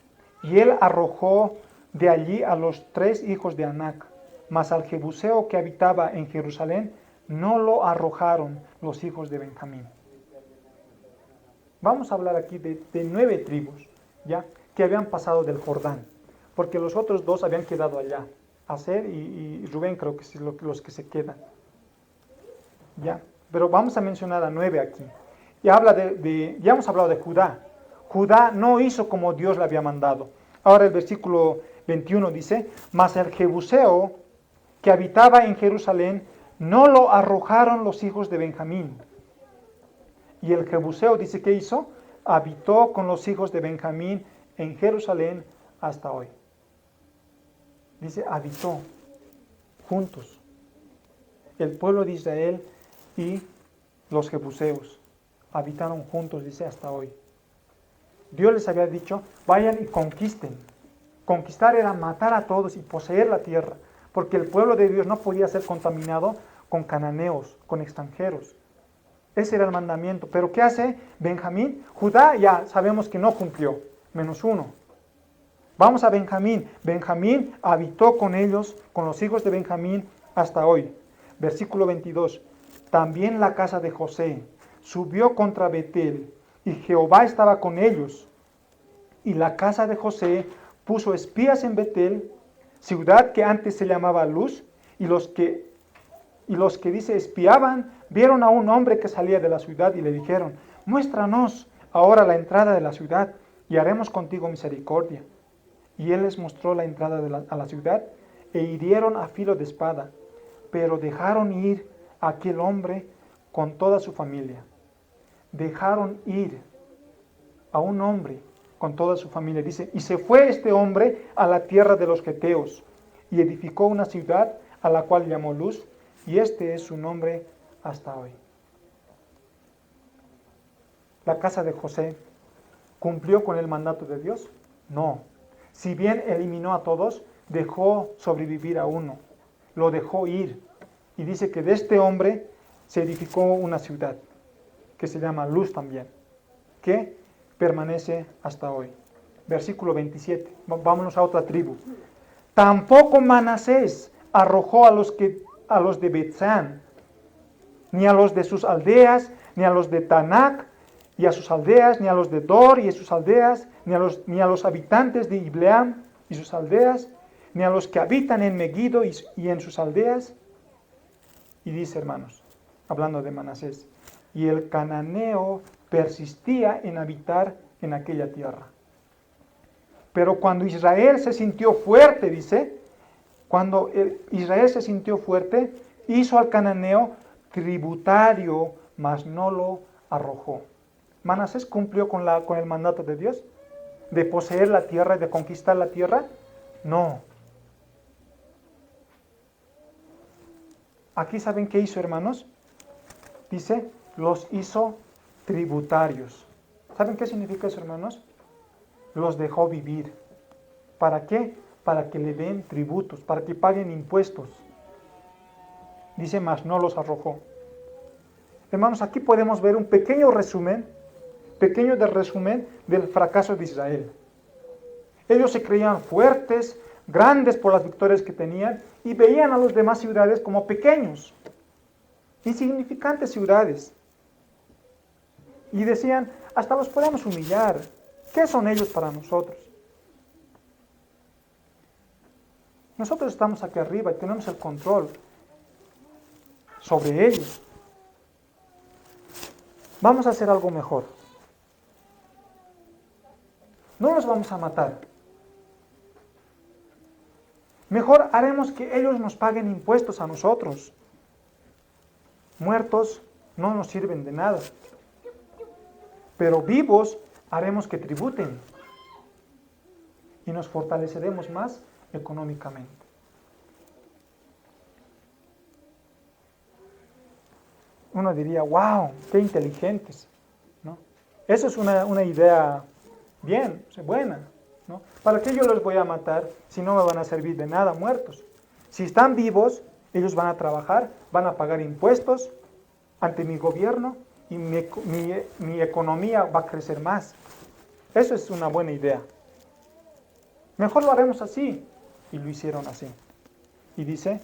Y él arrojó de allí a los 3 hijos de Anac, mas al jebuseo que habitaba en Jerusalén no lo arrojaron los hijos de Benjamín. Vamos a hablar aquí de 9 tribus, ¿ya? Que habían pasado del Jordán, porque los otros 2 habían quedado allá, Aser y Rubén creo que son los que se quedan, ¿ya? Pero vamos a mencionar a 9 aquí. Y habla ya hemos hablado de Judá. Judá no hizo como Dios le había mandado. Ahora el versículo 21 dice, mas el jebuseo que habitaba en Jerusalén no lo arrojaron los hijos de Benjamín. Y el jebuseo dice, ¿qué hizo? Habitó con los hijos de Benjamín en Jerusalén hasta hoy. Dice, habitó juntos. El pueblo de Israel y los jebuseos habitaron juntos, dice, hasta hoy. Dios les había dicho, vayan y conquisten. Conquistar era matar a todos y poseer la tierra, porque el pueblo de Dios no podía ser contaminado con cananeos, con extranjeros. Ese era el mandamiento. Pero ¿qué hace Benjamín? Judá ya sabemos que no cumplió, -1. Vamos a Benjamín. Benjamín habitó con ellos, con los hijos de Benjamín, hasta hoy. Versículo 22. También la casa de José subió contra Betel, y Jehová estaba con ellos. Y la casa de José puso espías en Betel, ciudad que antes se llamaba Luz, y los que dice espiaban, vieron a un hombre que salía de la ciudad y le dijeron, muéstranos ahora la entrada de la ciudad y haremos contigo misericordia. Y él les mostró la entrada a la ciudad e hirieron a filo de espada, pero dejaron ir a aquel hombre con toda su familia. Dejaron ir a un hombre con toda su familia. Dice, y se fue este hombre a la tierra de los Geteos y edificó una ciudad a la cual llamó Luz, y este es su nombre hasta hoy. ¿La casa de José cumplió con el mandato de Dios? No. Si bien eliminó a todos, dejó sobrevivir a uno. Lo dejó ir. Y dice que de este hombre se edificó una ciudad, que se llama Luz también, que permanece hasta hoy. Versículo 27. Vámonos a otra tribu. Tampoco Manasés arrojó a los de Betzán, ni a los de sus aldeas, ni a los de Tanac y a sus aldeas, ni a los de Dor y a sus aldeas, ni a los habitantes de Ibleam y sus aldeas, ni a los que habitan en Megiddo y en sus aldeas. Y dice, hermanos, hablando de Manasés, y el cananeo persistía en habitar en aquella tierra. Pero cuando Israel se sintió fuerte, dice, cuando Israel se sintió fuerte, hizo al cananeo tributario, mas no lo arrojó. ¿Manasés cumplió con el mandato de Dios? ¿De poseer la tierra y de conquistar la tierra? No. Aquí ¿saben qué hizo, hermanos? Dice, los hizo tributarios. ¿Saben qué significa eso, hermanos? Los dejó vivir. ¿Para qué? Para que le den tributos, para que paguen impuestos. Dice, mas no los arrojó. Hermanos, aquí podemos ver un pequeño resumen del fracaso de Israel. Ellos se creían fuertes, grandes por las victorias que tenían, y veían a las demás ciudades como pequeños, insignificantes ciudades. Y decían, hasta los podemos humillar. ¿Qué son ellos para nosotros? Nosotros estamos aquí arriba y tenemos el control sobre ellos. Vamos a hacer algo mejor. No los vamos a matar. Mejor haremos que ellos nos paguen impuestos a nosotros. Muertos no nos sirven de nada. Pero vivos haremos que tributen y nos fortaleceremos más económicamente. Uno diría, wow, qué inteligentes, ¿no? Eso es una idea bien, buena, ¿no? ¿Para qué yo los voy a matar si no me van a servir de nada muertos? Si están vivos, ellos van a trabajar, van a pagar impuestos ante mi gobierno y mi economía va a crecer más. Eso es una buena idea. Mejor lo haremos así. Y lo hicieron así. Y dice,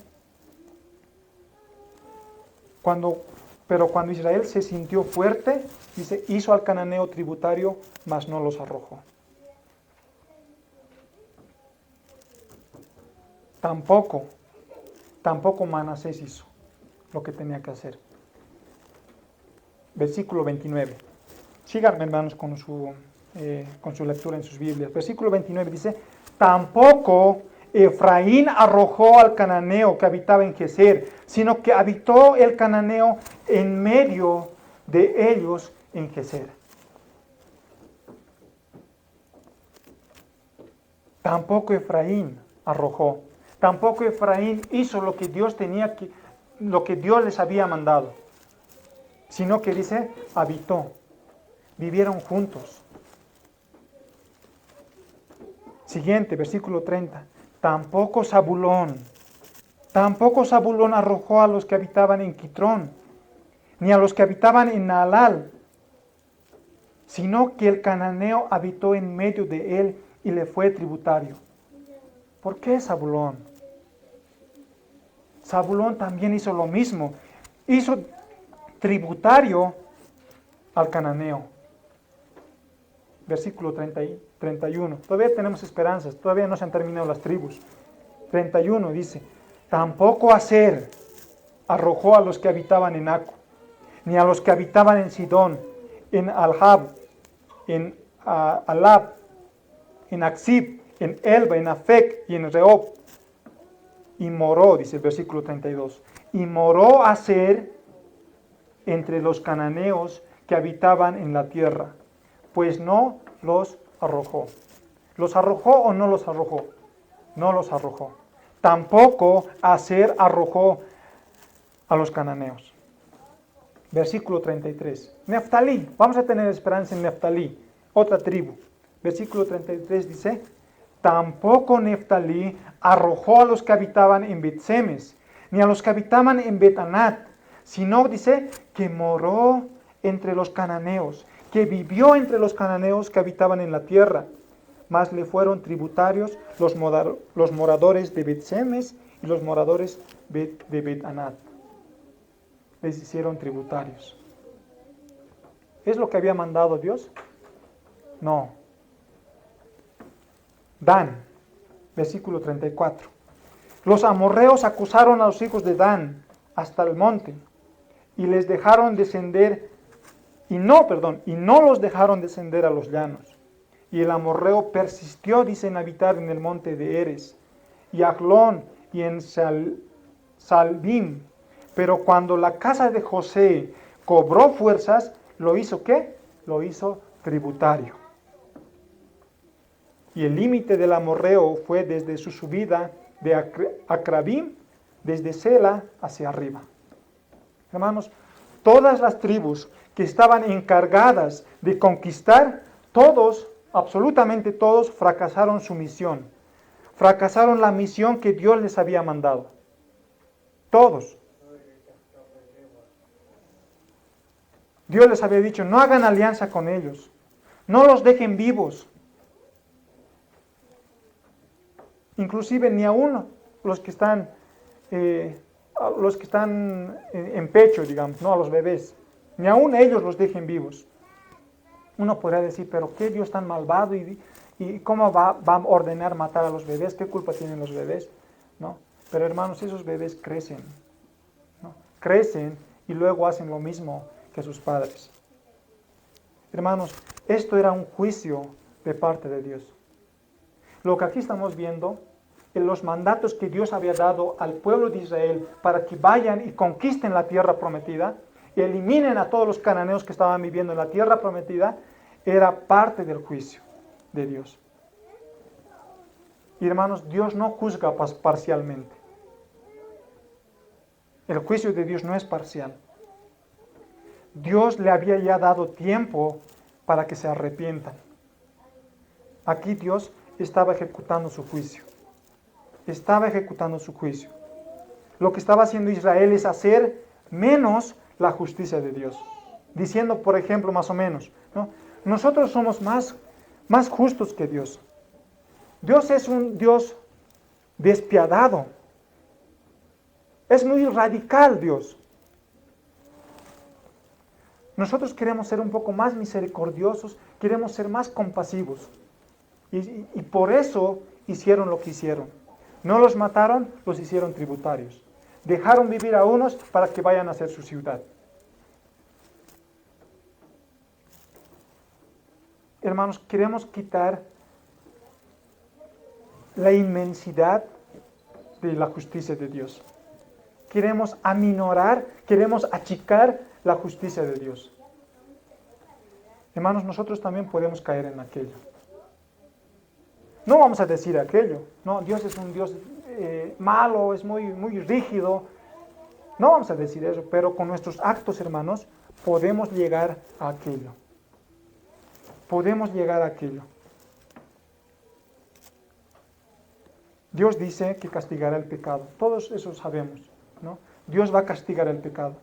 pero cuando Israel se sintió fuerte, dice, hizo al cananeo tributario, mas no los arrojó. Tampoco Manasés hizo lo que tenía que hacer. Versículo 29. Síganme, hermanos, con su lectura en sus Biblias. Versículo 29 dice, tampoco Efraín arrojó al cananeo que habitaba en Geser, sino que habitó el cananeo en medio de ellos en Geser. Tampoco Efraín arrojó. Tampoco Efraín hizo lo que Dios les había mandado, sino que dice, habitó. Vivieron juntos. Siguiente, versículo 30. Tampoco Zabulón arrojó a los que habitaban en Quitrón, ni a los que habitaban en Naalal, sino que el cananeo habitó en medio de él y le fue tributario. ¿Por qué Zabulón? Zabulón también hizo lo mismo. Hizo tributario al cananeo. Versículo 30 y 31. Todavía tenemos esperanzas, todavía no se han terminado las tribus. 31 dice, tampoco Aser arrojó a los que habitaban en Aco, ni a los que habitaban en Sidón, en Alhab, en Alab, en Aksib, en Elba, en Afec y en Rehob. Y moró, dice el versículo 32, y moró Aser entre los cananeos que habitaban en la tierra, pues no los arrojó. ¿Los arrojó o no los arrojó? No los arrojó. Tampoco Aser arrojó a los cananeos. Versículo 33. Neftalí, vamos a tener esperanza en Neftalí, otra tribu. Versículo 33 dice, tampoco Neftalí arrojó a los que habitaban en Bet-Semes, ni a los que habitaban en Bet-Anat, sino dice que moró entre los cananeos, que vivió entre los cananeos que habitaban en la tierra, mas le fueron tributarios los moradores de Bet-Semes y los moradores de Bet-Anat. Les hicieron tributarios. ¿Es lo que había mandado Dios? No. Dan, versículo 34. Los amorreos acusaron a los hijos de Dan hasta el monte y les dejaron descender, y no los dejaron descender a los llanos. Y el amorreo persistió, dice, en habitar en el monte de Eres, y Aglón, y en Salbim. Pero cuando la casa de José cobró fuerzas, ¿lo hizo qué? Lo hizo tributario. Y el límite del amorreo fue desde su subida de Acrabim, desde Sela hacia arriba. Hermanos, todas las tribus que estaban encargadas de conquistar, todos, absolutamente todos, fracasaron su misión. Fracasaron la misión que Dios les había mandado. Todos. Dios les había dicho, no hagan alianza con ellos. No los dejen vivos. Inclusive ni aún los que están en pecho, digamos, no a los bebés. Ni aún ellos los dejen vivos. Uno podría decir, pero ¿qué Dios tan malvado? ¿Y cómo va a ordenar matar a los bebés? ¿Qué culpa tienen los bebés? ¿No? Pero hermanos, esos bebés crecen. ¿No? Crecen y luego hacen lo mismo que sus padres. Hermanos, esto era un juicio de parte de Dios. Lo que aquí estamos viendo, en los mandatos que Dios había dado al pueblo de Israel para que vayan y conquisten la tierra prometida, y eliminen a todos los cananeos que estaban viviendo en la tierra prometida, era parte del juicio de Dios. Y hermanos, Dios no juzga parcialmente. El juicio de Dios no es parcial. Dios le había ya dado tiempo para que se arrepientan. Aquí Dios estaba ejecutando su juicio. Estaba ejecutando su juicio. Lo que estaba haciendo Israel es hacer menos la justicia de Dios. Diciendo, por ejemplo, más o menos, ¿no? Nosotros somos más justos que Dios. Dios es un Dios despiadado. Es muy radical Dios. Nosotros queremos ser un poco más misericordiosos, queremos ser más compasivos. Y por eso hicieron lo que hicieron. No los mataron, los hicieron tributarios. Dejaron vivir a unos para que vayan a hacer su ciudad. Hermanos, queremos quitar la inmensidad de la justicia de Dios. Queremos aminorar, queremos achicar la justicia de Dios. Hermanos, nosotros también podemos caer en aquello. No vamos a decir aquello, no, Dios es un Dios malo, es muy rígido. No vamos a decir eso, pero con nuestros actos, hermanos, podemos llegar a aquello. Podemos llegar a aquello. Dios dice que castigará el pecado. Todos eso sabemos, ¿no? Dios va a castigar el pecado.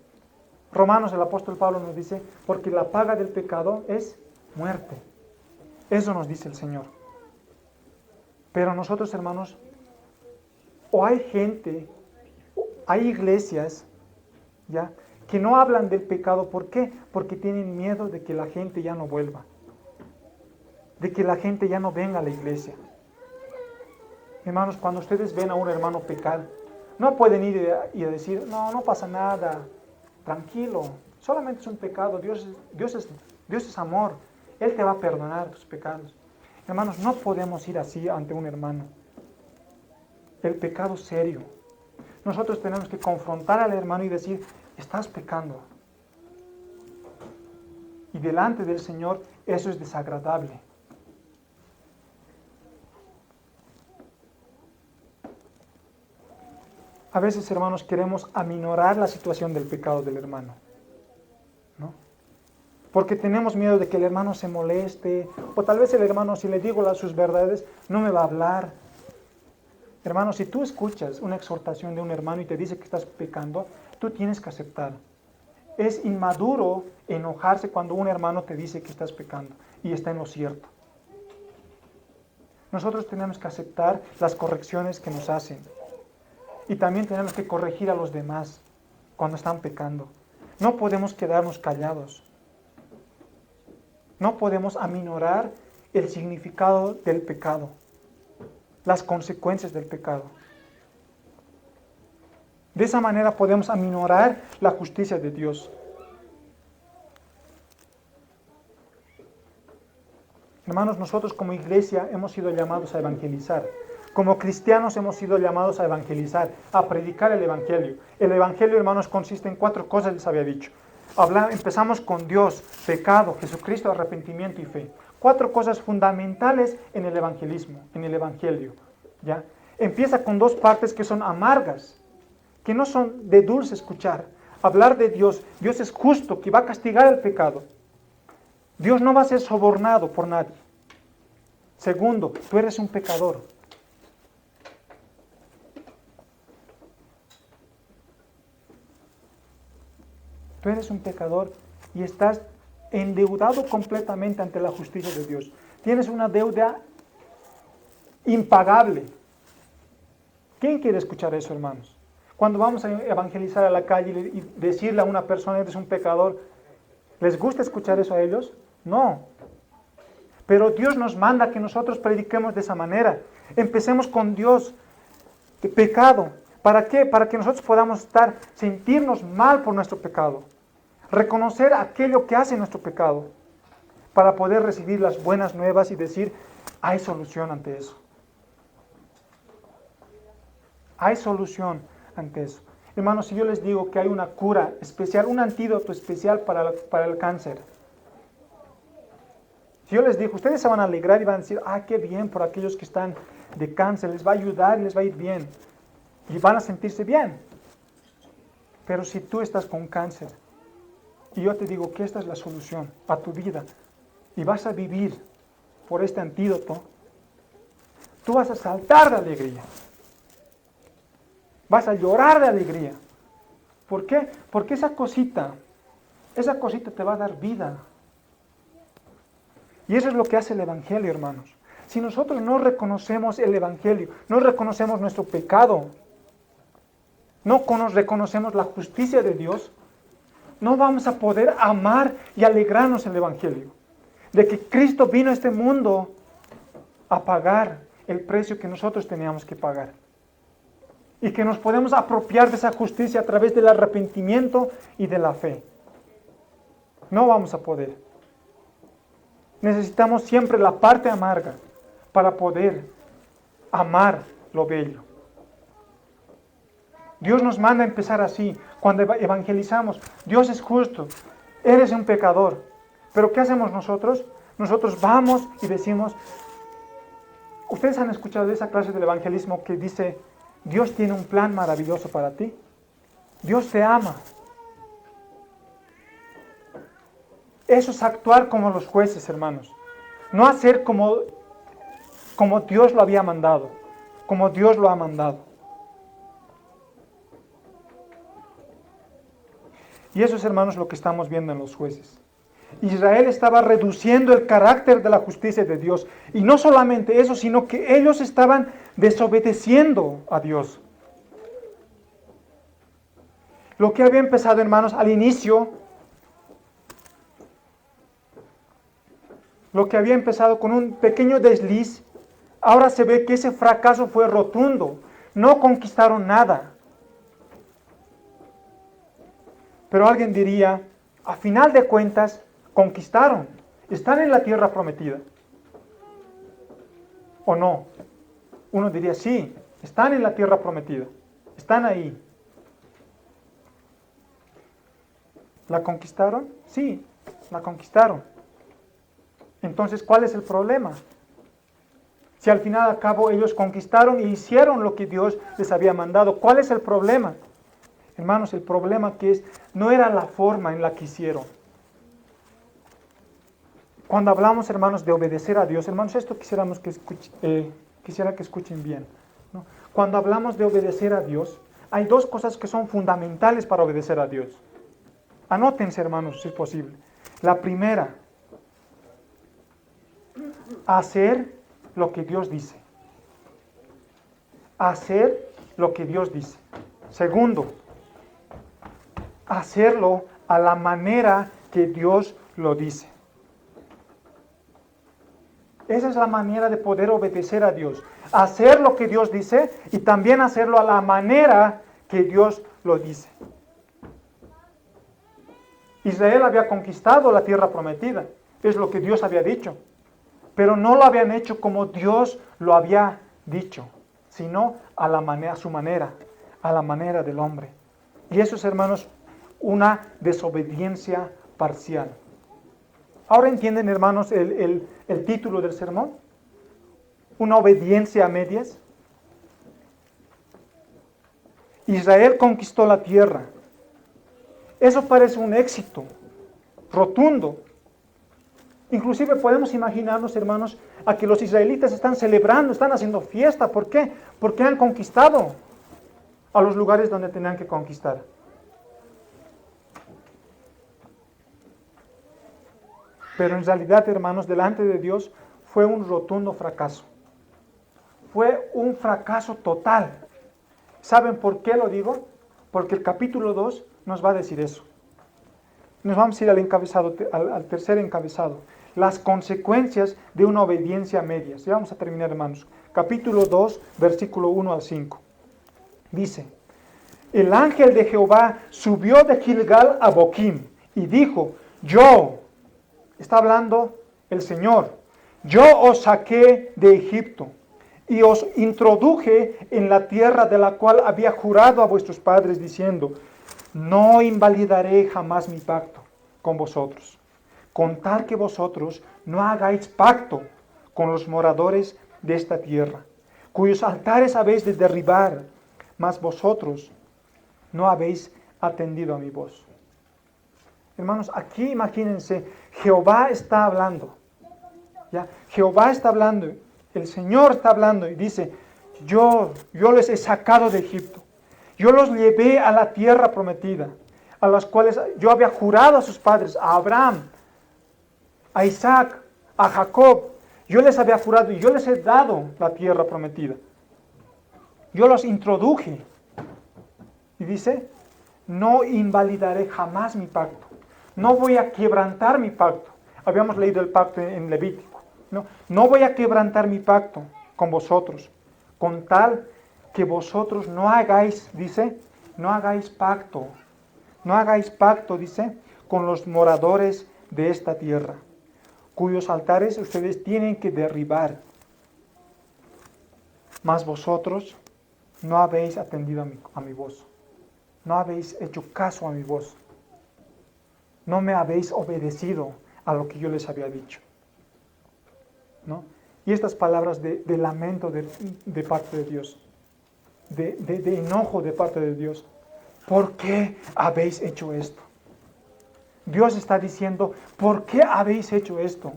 Romanos, el apóstol Pablo nos dice, porque la paga del pecado es muerte. Eso nos dice el Señor. Pero nosotros, hermanos, o hay gente, hay iglesias, ¿ya?, que no hablan del pecado. ¿Por qué? Porque tienen miedo de que la gente ya no vuelva, de que la gente ya no venga a la iglesia. Hermanos, cuando ustedes ven a un hermano pecar, no pueden ir y decir, no pasa nada, tranquilo, solamente es un pecado, Dios es amor, Él te va a perdonar tus pecados. Hermanos, no podemos ir así ante un hermano. El pecado es serio. Nosotros tenemos que confrontar al hermano y decir, estás pecando. Y delante del Señor eso es desagradable. A veces, hermanos, queremos aminorar la situación del pecado del hermano, ¿no? Porque tenemos miedo de que el hermano se moleste, o tal vez el hermano, si le digo sus verdades, no me va a hablar. Hermano, si tú escuchas una exhortación de un hermano y te dice que estás pecando, tú tienes que aceptar. Es inmaduro enojarse cuando un hermano te dice que estás pecando y está en lo cierto. Nosotros tenemos que aceptar las correcciones que nos hacen. Y también tenemos que corregir a los demás cuando están pecando. No podemos quedarnos callados. No podemos aminorar el significado del pecado, las consecuencias del pecado. De esa manera podemos aminorar la justicia de Dios. Hermanos, nosotros como iglesia hemos sido llamados a evangelizar. Como cristianos hemos sido llamados a evangelizar, a predicar el evangelio. El evangelio, hermanos, consiste en 4 cosas, les había dicho. Empezamos con Dios, pecado, Jesucristo, arrepentimiento y fe. 4 cosas fundamentales en el evangelismo, en el evangelio, ¿ya? Empieza con 2 partes que son amargas, que no son de dulce escuchar. Hablar de Dios. Dios es justo, que va a castigar el pecado. Dios no va a ser sobornado por nadie. Segundo, tú eres un pecador. Tú eres un pecador y estás endeudado completamente ante la justicia de Dios. Tienes una deuda impagable. ¿Quién quiere escuchar eso, hermanos? Cuando vamos a evangelizar a la calle y decirle a una persona, eres un pecador, ¿les gusta escuchar eso a ellos? No. Pero Dios nos manda que nosotros prediquemos de esa manera. Empecemos con Dios, de pecado. ¿Para qué? Para que nosotros podamos sentirnos mal por nuestro pecado. Reconocer aquello que hace nuestro pecado. Para poder recibir las buenas nuevas y decir, hay solución ante eso. Hay solución ante eso. Hermanos, si yo les digo que hay una cura especial, un antídoto especial para el cáncer, Si yo les digo, ustedes se van a alegrar y van a decir, qué bien por aquellos que están de cáncer, les va a ayudar y les va a ir bien. Y van a sentirse bien. Pero si tú estás con cáncer y yo te digo que esta es la solución a tu vida y vas a vivir por este antídoto, tú vas a saltar de alegría. Vas a llorar de alegría. ¿Por qué? Porque esa cosita te va a dar vida. Y eso es lo que hace el Evangelio, hermanos. Si nosotros no reconocemos el Evangelio, no reconocemos nuestro pecado, no reconocemos la justicia de Dios, no vamos a poder amar y alegrarnos en el Evangelio. De que Cristo vino a este mundo a pagar el precio que nosotros teníamos que pagar. Y que nos podemos apropiar de esa justicia a través del arrepentimiento y de la fe. No vamos a poder. Necesitamos siempre la parte amarga para poder amar lo bello. Dios nos manda a empezar así, cuando evangelizamos. Dios es justo, eres un pecador. Pero ¿qué hacemos nosotros? Nosotros vamos y decimos, ¿ustedes han escuchado de esa clase del evangelismo que dice, Dios tiene un plan maravilloso para ti? Dios te ama. Eso es actuar como los jueces, hermanos. No hacer como Dios lo había mandado, como Dios lo ha mandado. Y eso es, hermanos, lo que estamos viendo en los jueces. Israel estaba reduciendo el carácter de la justicia de Dios. Y no solamente eso, sino que ellos estaban desobedeciendo a Dios. Lo que había empezado, hermanos, al inicio, lo que había empezado con un pequeño desliz, ahora se ve que ese fracaso fue rotundo. No conquistaron nada. Pero alguien diría, a final de cuentas, conquistaron. Están en la tierra prometida. ¿O no? Uno diría, sí, están en la tierra prometida. Están ahí. ¿La conquistaron? Sí, la conquistaron. Entonces, ¿cuál es el problema? Si al final al cabo ellos conquistaron y hicieron lo que Dios les había mandado, ¿cuál es el problema? Hermanos, el problema no era la forma en la que hicieron. Cuando hablamos, hermanos, de obedecer a Dios, hermanos, esto quisiera que escuchen bien, ¿no? Cuando hablamos de obedecer a Dios, hay dos cosas que son fundamentales para obedecer a Dios. Anótense, hermanos, si es posible. La primera, hacer lo que Dios dice. Hacer lo que Dios dice. Segundo, hacerlo a la manera que Dios lo dice. Esa es la manera de poder obedecer a Dios. Hacer lo que Dios dice y también hacerlo a la manera que Dios lo dice. Israel había conquistado la tierra prometida. Es lo que Dios había dicho. Pero no lo habían hecho como Dios lo había dicho, sino a su manera, a la manera del hombre. Y eso es, hermanos, una desobediencia parcial. ¿Ahora entienden, hermanos, el título del sermón? Una obediencia a medias. Israel conquistó la tierra. Eso parece un éxito rotundo. Inclusive podemos imaginarnos, hermanos, a que los israelitas están celebrando, están haciendo fiesta. ¿Por qué? Porque han conquistado a los lugares donde tenían que conquistar. Pero en realidad, hermanos, delante de Dios fue un rotundo fracaso. Fue un fracaso total. ¿Saben por qué lo digo? Porque el capítulo 2 nos va a decir eso. Nos vamos a ir al tercer encabezado. Las consecuencias de una obediencia a medias. Ya vamos a terminar, hermanos. Capítulo 2, versículo 1 al 5. Dice, el ángel de Jehová subió de Gilgal a Boquim y dijo, está hablando el Señor, yo os saqué de Egipto y os introduje en la tierra de la cual había jurado a vuestros padres diciendo, no invalidaré jamás mi pacto con vosotros. con tal que vosotros no hagáis pacto con los moradores de esta tierra, cuyos altares habéis de derribar, mas vosotros no habéis atendido a mi voz. Hermanos, aquí imagínense, Jehová está hablando. ¿Ya? Jehová está hablando, el Señor está hablando y dice, yo les he sacado de Egipto. Yo los llevé a la tierra prometida, a las cuales yo había jurado a sus padres, a Abraham, a Isaac, a Jacob. Yo les había jurado y yo les he dado la tierra prometida. Yo los introduje. Y dice, no invalidaré jamás mi pacto. No voy a quebrantar mi pacto. Habíamos leído el pacto en Levítico. No voy a quebrantar mi pacto con vosotros, con tal que vosotros no hagáis, dice, no hagáis pacto, dice, con los moradores de esta tierra, cuyos altares ustedes tienen que derribar. Mas vosotros no habéis atendido a mi voz, no habéis hecho caso a mi voz, no me habéis obedecido a lo que yo les había dicho. ¿No? Y estas palabras de lamento de parte de Dios, de enojo de parte de Dios. ¿Por qué habéis hecho esto? Dios está diciendo, ¿por qué habéis hecho esto?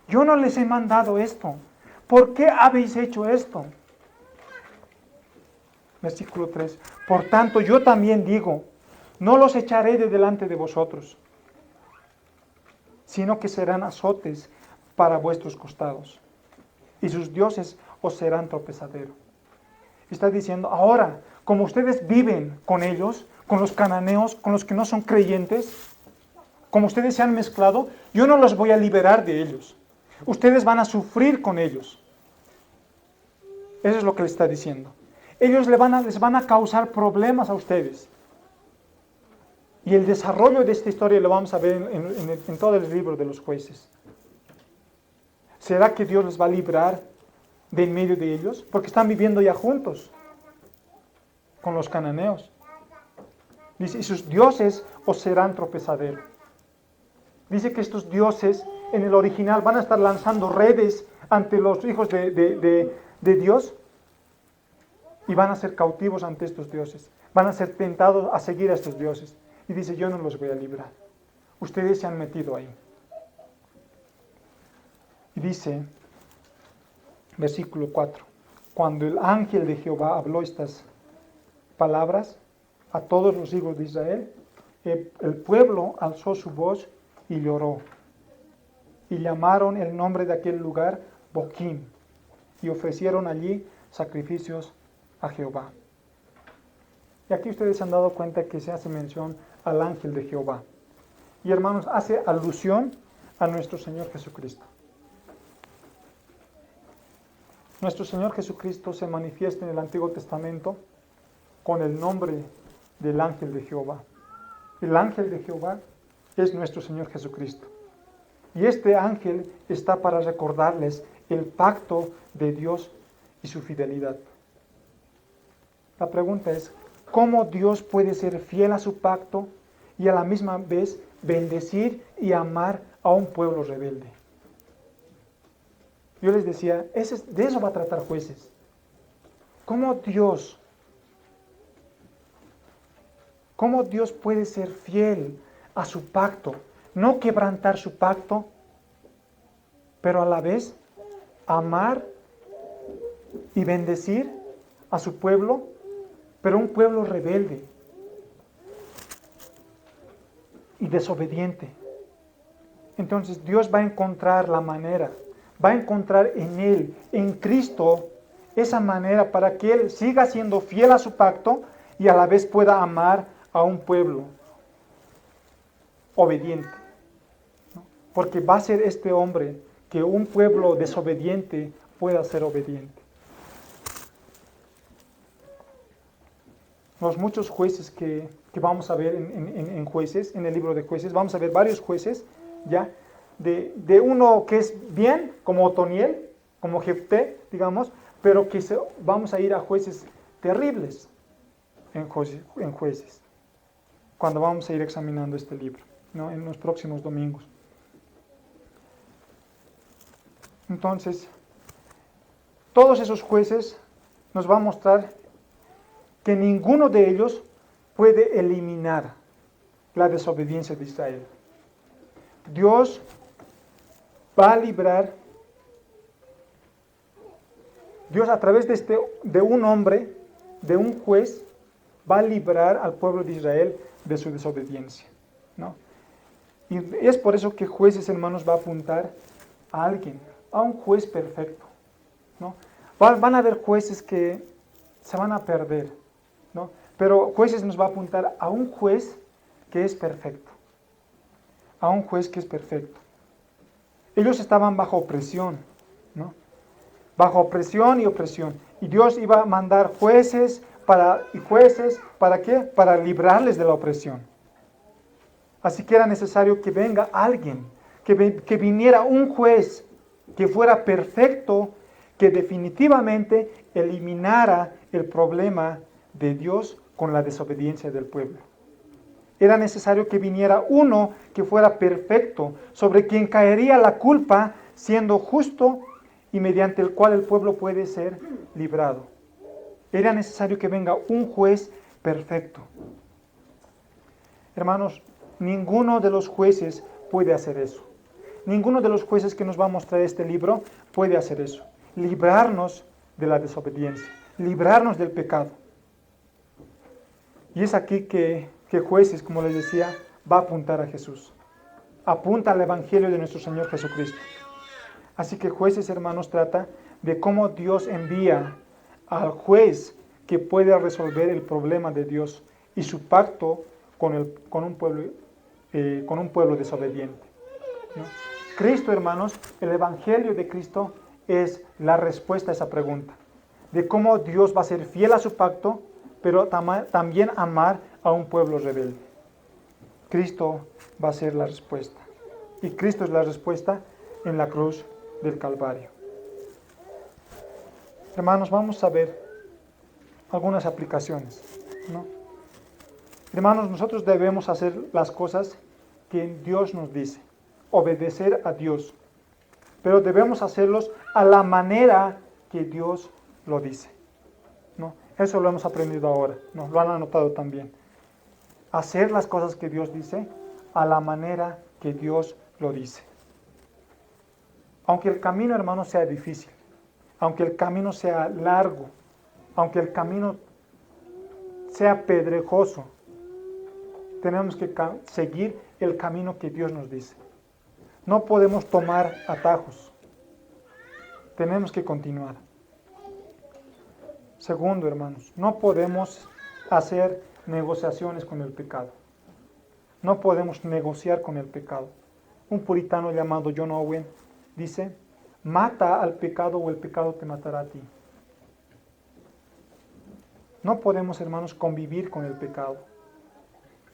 Yo no les he mandado esto. ¿Por qué habéis hecho esto? Versículo 3. Por tanto, yo también digo, no los echaré de delante de vosotros, sino que serán azotes para vuestros costados, y sus dioses os serán tropezadero. Está diciendo, ahora, como ustedes viven con ellos, con los cananeos, con los que no son creyentes, como ustedes se han mezclado, yo no los voy a liberar de ellos. Ustedes van a sufrir con ellos. Eso es lo que le está diciendo. Ellos les van a causar problemas a ustedes. Y el desarrollo de esta historia lo vamos a ver en todo el libro de los Jueces. ¿Será que Dios les va a librar de en medio de ellos? Porque están viviendo ya juntos con los cananeos. Dice, y sus dioses os serán tropezadero. Dice que estos dioses en el original van a estar lanzando redes ante los hijos de Dios y van a ser cautivos ante estos dioses. Van a ser tentados a seguir a estos dioses. Y dice, yo no los voy a librar. Ustedes se han metido ahí. Y dice, versículo 4, cuando el ángel de Jehová habló estas palabras a todos los hijos de Israel, el pueblo alzó su voz y lloró. Y llamaron el nombre de aquel lugar Boquim, y ofrecieron allí sacrificios a Jehová. Y aquí ustedes se han dado cuenta que se hace mención al ángel de Jehová. Y hermanos, hace alusión a nuestro Señor Jesucristo. Nuestro Señor Jesucristo se manifiesta en el Antiguo Testamento con el nombre del ángel de Jehová. El ángel de Jehová es nuestro Señor Jesucristo. Y este ángel está para recordarles el pacto de Dios y su fidelidad. La pregunta es, ¿cómo Dios puede ser fiel a su pacto y a la misma vez bendecir y amar a un pueblo rebelde? Yo les decía, de eso va a tratar Jueces. ¿Cómo Dios puede ser fiel a su pacto? No quebrantar su pacto, pero a la vez amar y bendecir a su pueblo, pero un pueblo rebelde y desobediente. Entonces Dios va a encontrar la manera, va a encontrar en Él, en Cristo, esa manera para que Él siga siendo fiel a su pacto y a la vez pueda amar a un pueblo obediente. ¿No? Porque va a ser este hombre que un pueblo desobediente pueda ser obediente. Los muchos jueces que vamos a ver en Jueces, en el libro de Jueces, vamos a ver varios jueces, ya, de uno que es bien, como Otoniel, como Jefté, digamos, pero que vamos a ir a jueces terribles en Jueces, cuando vamos a ir examinando este libro. ¿no? En los próximos domingos. Entonces, todos esos jueces nos va a mostrar que ninguno de ellos puede eliminar la desobediencia de Israel. Dios va a librar, Dios a través de un hombre, de un juez, va a librar al pueblo de Israel de su desobediencia, ¿no? Y es por eso que Jueces, hermanos, va a apuntar a alguien, a un juez perfecto, ¿no? Van a haber jueces que se van a perder, ¿no? Pero Jueces nos va a apuntar a un juez que es perfecto, a un juez que es perfecto. Ellos estaban bajo opresión, ¿no? Bajo opresión y opresión. Y Dios iba a mandar jueces, ¿para qué? Para librarles de la opresión. Así que era necesario que venga alguien, que viniera un juez que fuera perfecto, que definitivamente eliminara el problema de Dios con la desobediencia del pueblo. Era necesario que viniera uno que fuera perfecto, sobre quien caería la culpa, siendo justo y mediante el cual el pueblo puede ser librado. Era necesario que venga un juez perfecto. Hermanos, ninguno de los jueces puede hacer eso. Ninguno de los jueces que nos va a mostrar este libro puede hacer eso. Librarnos de la desobediencia, librarnos del pecado. Y es aquí que Jueces, como les decía, va a apuntar a Jesús. Apunta al Evangelio de nuestro Señor Jesucristo. Así que Jueces, hermanos, trata de cómo Dios envía al juez que puede resolver el problema de Dios y su pacto con un pueblo desobediente, ¿no? Cristo, hermanos, el Evangelio de Cristo es la respuesta a esa pregunta, de cómo Dios va a ser fiel a su pacto, pero también amar a un pueblo rebelde. Cristo va a ser la respuesta. Y Cristo es la respuesta en la cruz del Calvario. Hermanos, vamos a ver algunas aplicaciones, ¿no? Hermanos, nosotros debemos hacer las cosas que Dios nos dice, obedecer a Dios, pero debemos hacerlos a la manera que Dios lo dice, ¿no? Eso lo hemos aprendido ahora, ¿no? Lo han anotado también. Hacer las cosas que Dios dice a la manera que Dios lo dice. Aunque el camino, hermanos, sea difícil, aunque el camino sea largo, aunque el camino sea pedregoso, tenemos que seguir el camino que Dios nos dice. No podemos tomar atajos. Tenemos que continuar. Segundo, hermanos, no podemos hacer negociaciones con el pecado. No podemos negociar con el pecado. Un puritano llamado John Owen dice: mata al pecado o el pecado te matará a ti. No podemos, hermanos, convivir con el pecado.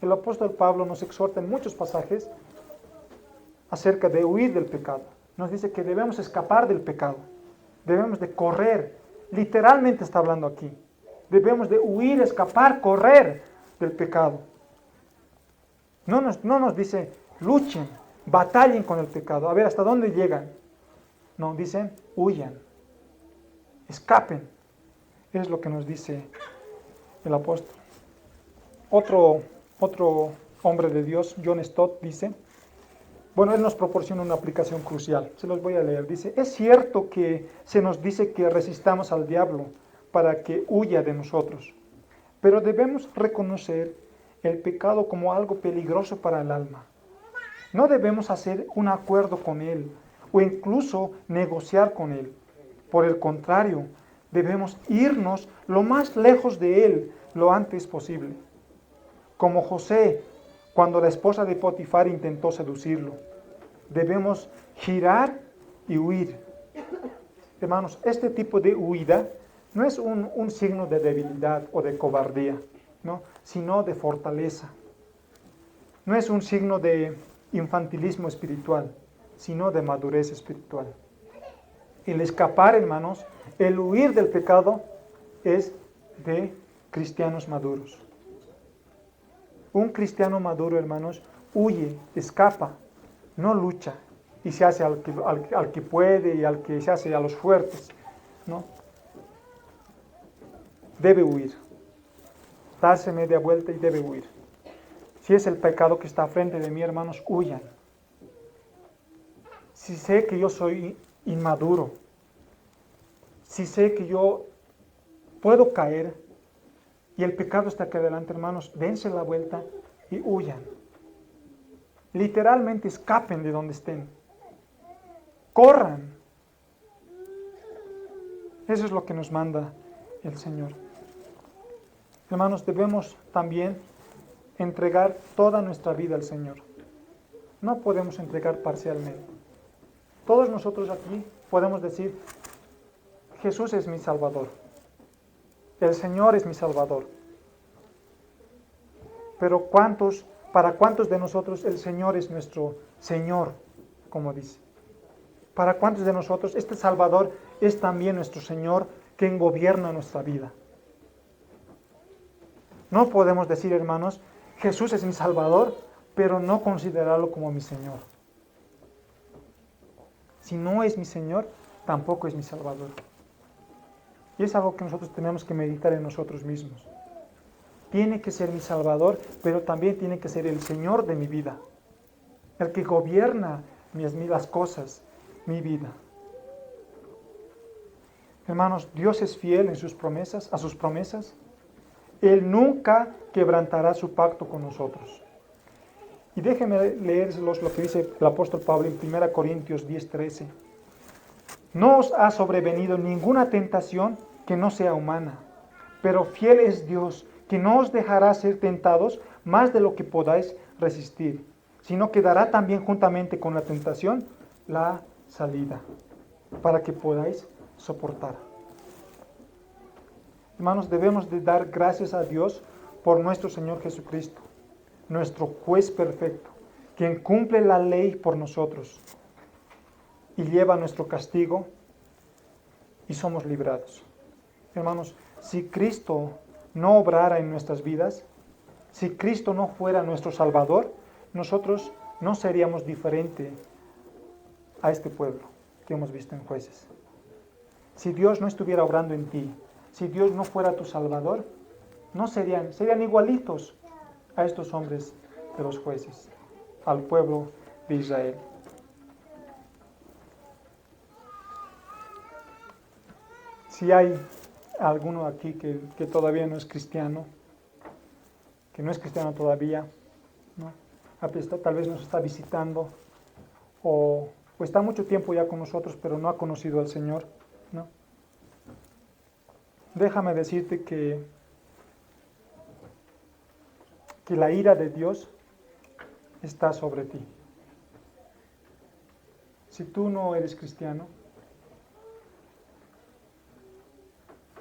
El apóstol Pablo nos exhorta en muchos pasajes acerca de huir del pecado. Nos dice que debemos escapar del pecado. Debemos de correr. Literalmente está hablando aquí. Debemos de huir, escapar, correr del pecado. No nos dice luchen, batallen con el pecado. A ver, ¿hasta dónde llegan? No, dicen huyan, escapen. Es lo que nos dice el apóstol. Otro hombre de Dios, John Stott, dice, bueno, él nos proporciona una aplicación crucial. Se los voy a leer. Dice: es cierto que se nos dice que resistamos al diablo para que huya de nosotros, pero debemos reconocer el pecado como algo peligroso para el alma. No debemos hacer un acuerdo con él o incluso negociar con él. Por el contrario, debemos irnos lo más lejos de él lo antes posible. Como José, cuando la esposa de Potifar intentó seducirlo, debemos girar y huir. Hermanos, este tipo de huida no es un signo de debilidad o de cobardía, ¿no? Sino de fortaleza. No es un signo de infantilismo espiritual, sino de madurez espiritual. El escapar, hermanos, el huir del pecado es de cristianos maduros. Un cristiano maduro, hermanos, huye, escapa, no lucha y se hace al que puede y al que se hace a los fuertes, ¿no? Debe huir, darse media vuelta y debe huir. Si es el pecado que está frente de mí, hermanos, huyan. Si sé que yo soy inmaduro, si sé que yo puedo caer y el pecado está aquí adelante, hermanos, dense la vuelta y huyan. Literalmente escapen de donde estén. Corran. Eso es lo que nos manda el Señor. Hermanos, debemos también entregar toda nuestra vida al Señor. No podemos entregar parcialmente. Todos nosotros aquí podemos decir, Jesús es mi Salvador. El Señor es mi Salvador. Pero para cuántos de nosotros el Señor es nuestro Señor, como dice? ¿Para cuántos de nosotros este Salvador es también nuestro Señor, quien gobierna nuestra vida? No podemos decir, hermanos, Jesús es mi Salvador, pero no considerarlo como mi Señor. Si no es mi Señor, tampoco es mi Salvador. Y es algo que nosotros tenemos que meditar en nosotros mismos. Tiene que ser mi Salvador, pero también tiene que ser el Señor de mi vida, el que gobierna las cosas, mi vida. Hermanos, Dios es fiel en sus promesas, a sus promesas. Él nunca quebrantará su pacto con nosotros. Y déjenme leerlos lo que dice el apóstol Pablo en 1 Corintios 10:13. No os ha sobrevenido ninguna tentación que no sea humana, pero fiel es Dios, que no os dejará ser tentados más de lo que podáis resistir, sino que dará también juntamente con la tentación la salida, para que podáis soportar. Hermanos, debemos de dar gracias a Dios por nuestro Señor Jesucristo, nuestro juez perfecto, quien cumple la ley por nosotros y lleva nuestro castigo y somos librados. Hermanos, si Cristo no obrara en nuestras vidas, si Cristo no fuera nuestro Salvador, nosotros no seríamos diferentes a este pueblo que hemos visto en Jueces. Si Dios no estuviera obrando en ti, si Dios no fuera tu Salvador, no serían igualitos a estos hombres de los Jueces, al pueblo de Israel. Si hay alguno aquí que todavía no es cristiano, que no es cristiano todavía, ¿no? Tal vez nos está visitando o está mucho tiempo ya con nosotros, pero no ha conocido al Señor, ¿no? Déjame decirte que la ira de Dios está sobre ti. Si tú no eres cristiano,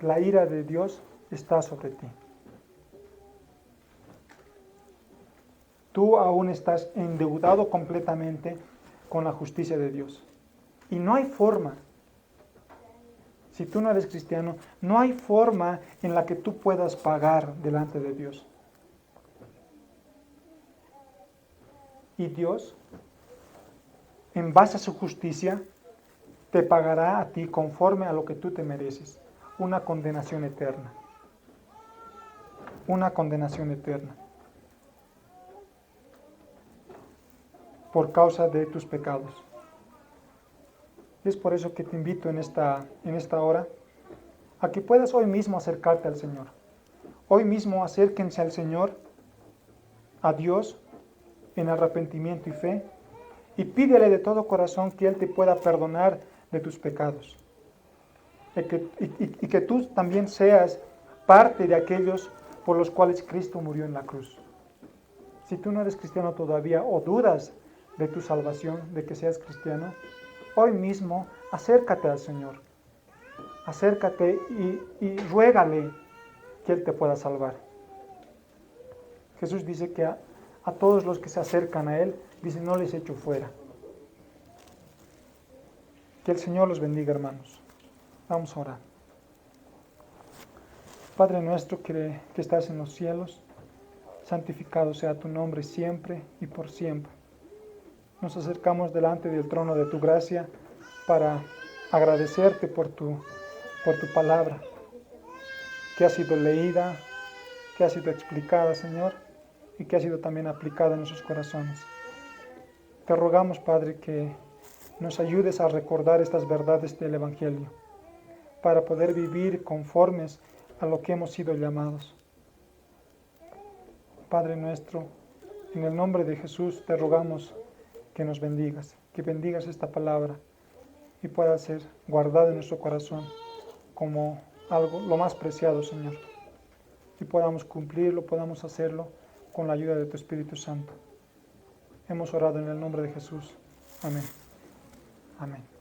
la ira de Dios está sobre ti. Tú aún estás endeudado completamente con la justicia de Dios. Y no hay forma, si tú no eres cristiano, no hay forma en la que tú puedas pagar delante de Dios. Y Dios, en base a su justicia, te pagará a ti conforme a lo que tú te mereces. Una condenación eterna. Una condenación eterna. Por causa de tus pecados. Es por eso que te invito en esta hora a que puedas hoy mismo acercarte al Señor. Hoy mismo acérquense al Señor, a Dios, en arrepentimiento y fe, y pídele de todo corazón que Él te pueda perdonar de tus pecados. Y que tú también seas parte de aquellos por los cuales Cristo murió en la cruz. Si tú no eres cristiano todavía o dudas de tu salvación, de que seas cristiano, hoy mismo acércate al Señor. Acércate y ruégale que Él te pueda salvar. Jesús dice que a todos los que se acercan a Él, dice, no les echo fuera. Que el Señor los bendiga, hermanos. Vamos a orar. Padre nuestro que estás en los cielos, Santificado sea tu nombre siempre y por siempre. Nos acercamos delante del trono de tu gracia para agradecerte por tu palabra, que ha sido leída, que ha sido explicada, Señor, y que ha sido también aplicada en nuestros corazones. Te rogamos, Padre, que nos ayudes a recordar estas verdades del Evangelio, para poder vivir conformes a lo que hemos sido llamados. Padre nuestro, en el nombre de Jesús te rogamos que nos bendigas, que bendigas esta palabra y pueda ser guardada en nuestro corazón como algo, lo más preciado, Señor. Y podamos cumplirlo, podamos hacerlo con la ayuda de tu Espíritu Santo. Hemos orado en el nombre de Jesús. Amén. Amén.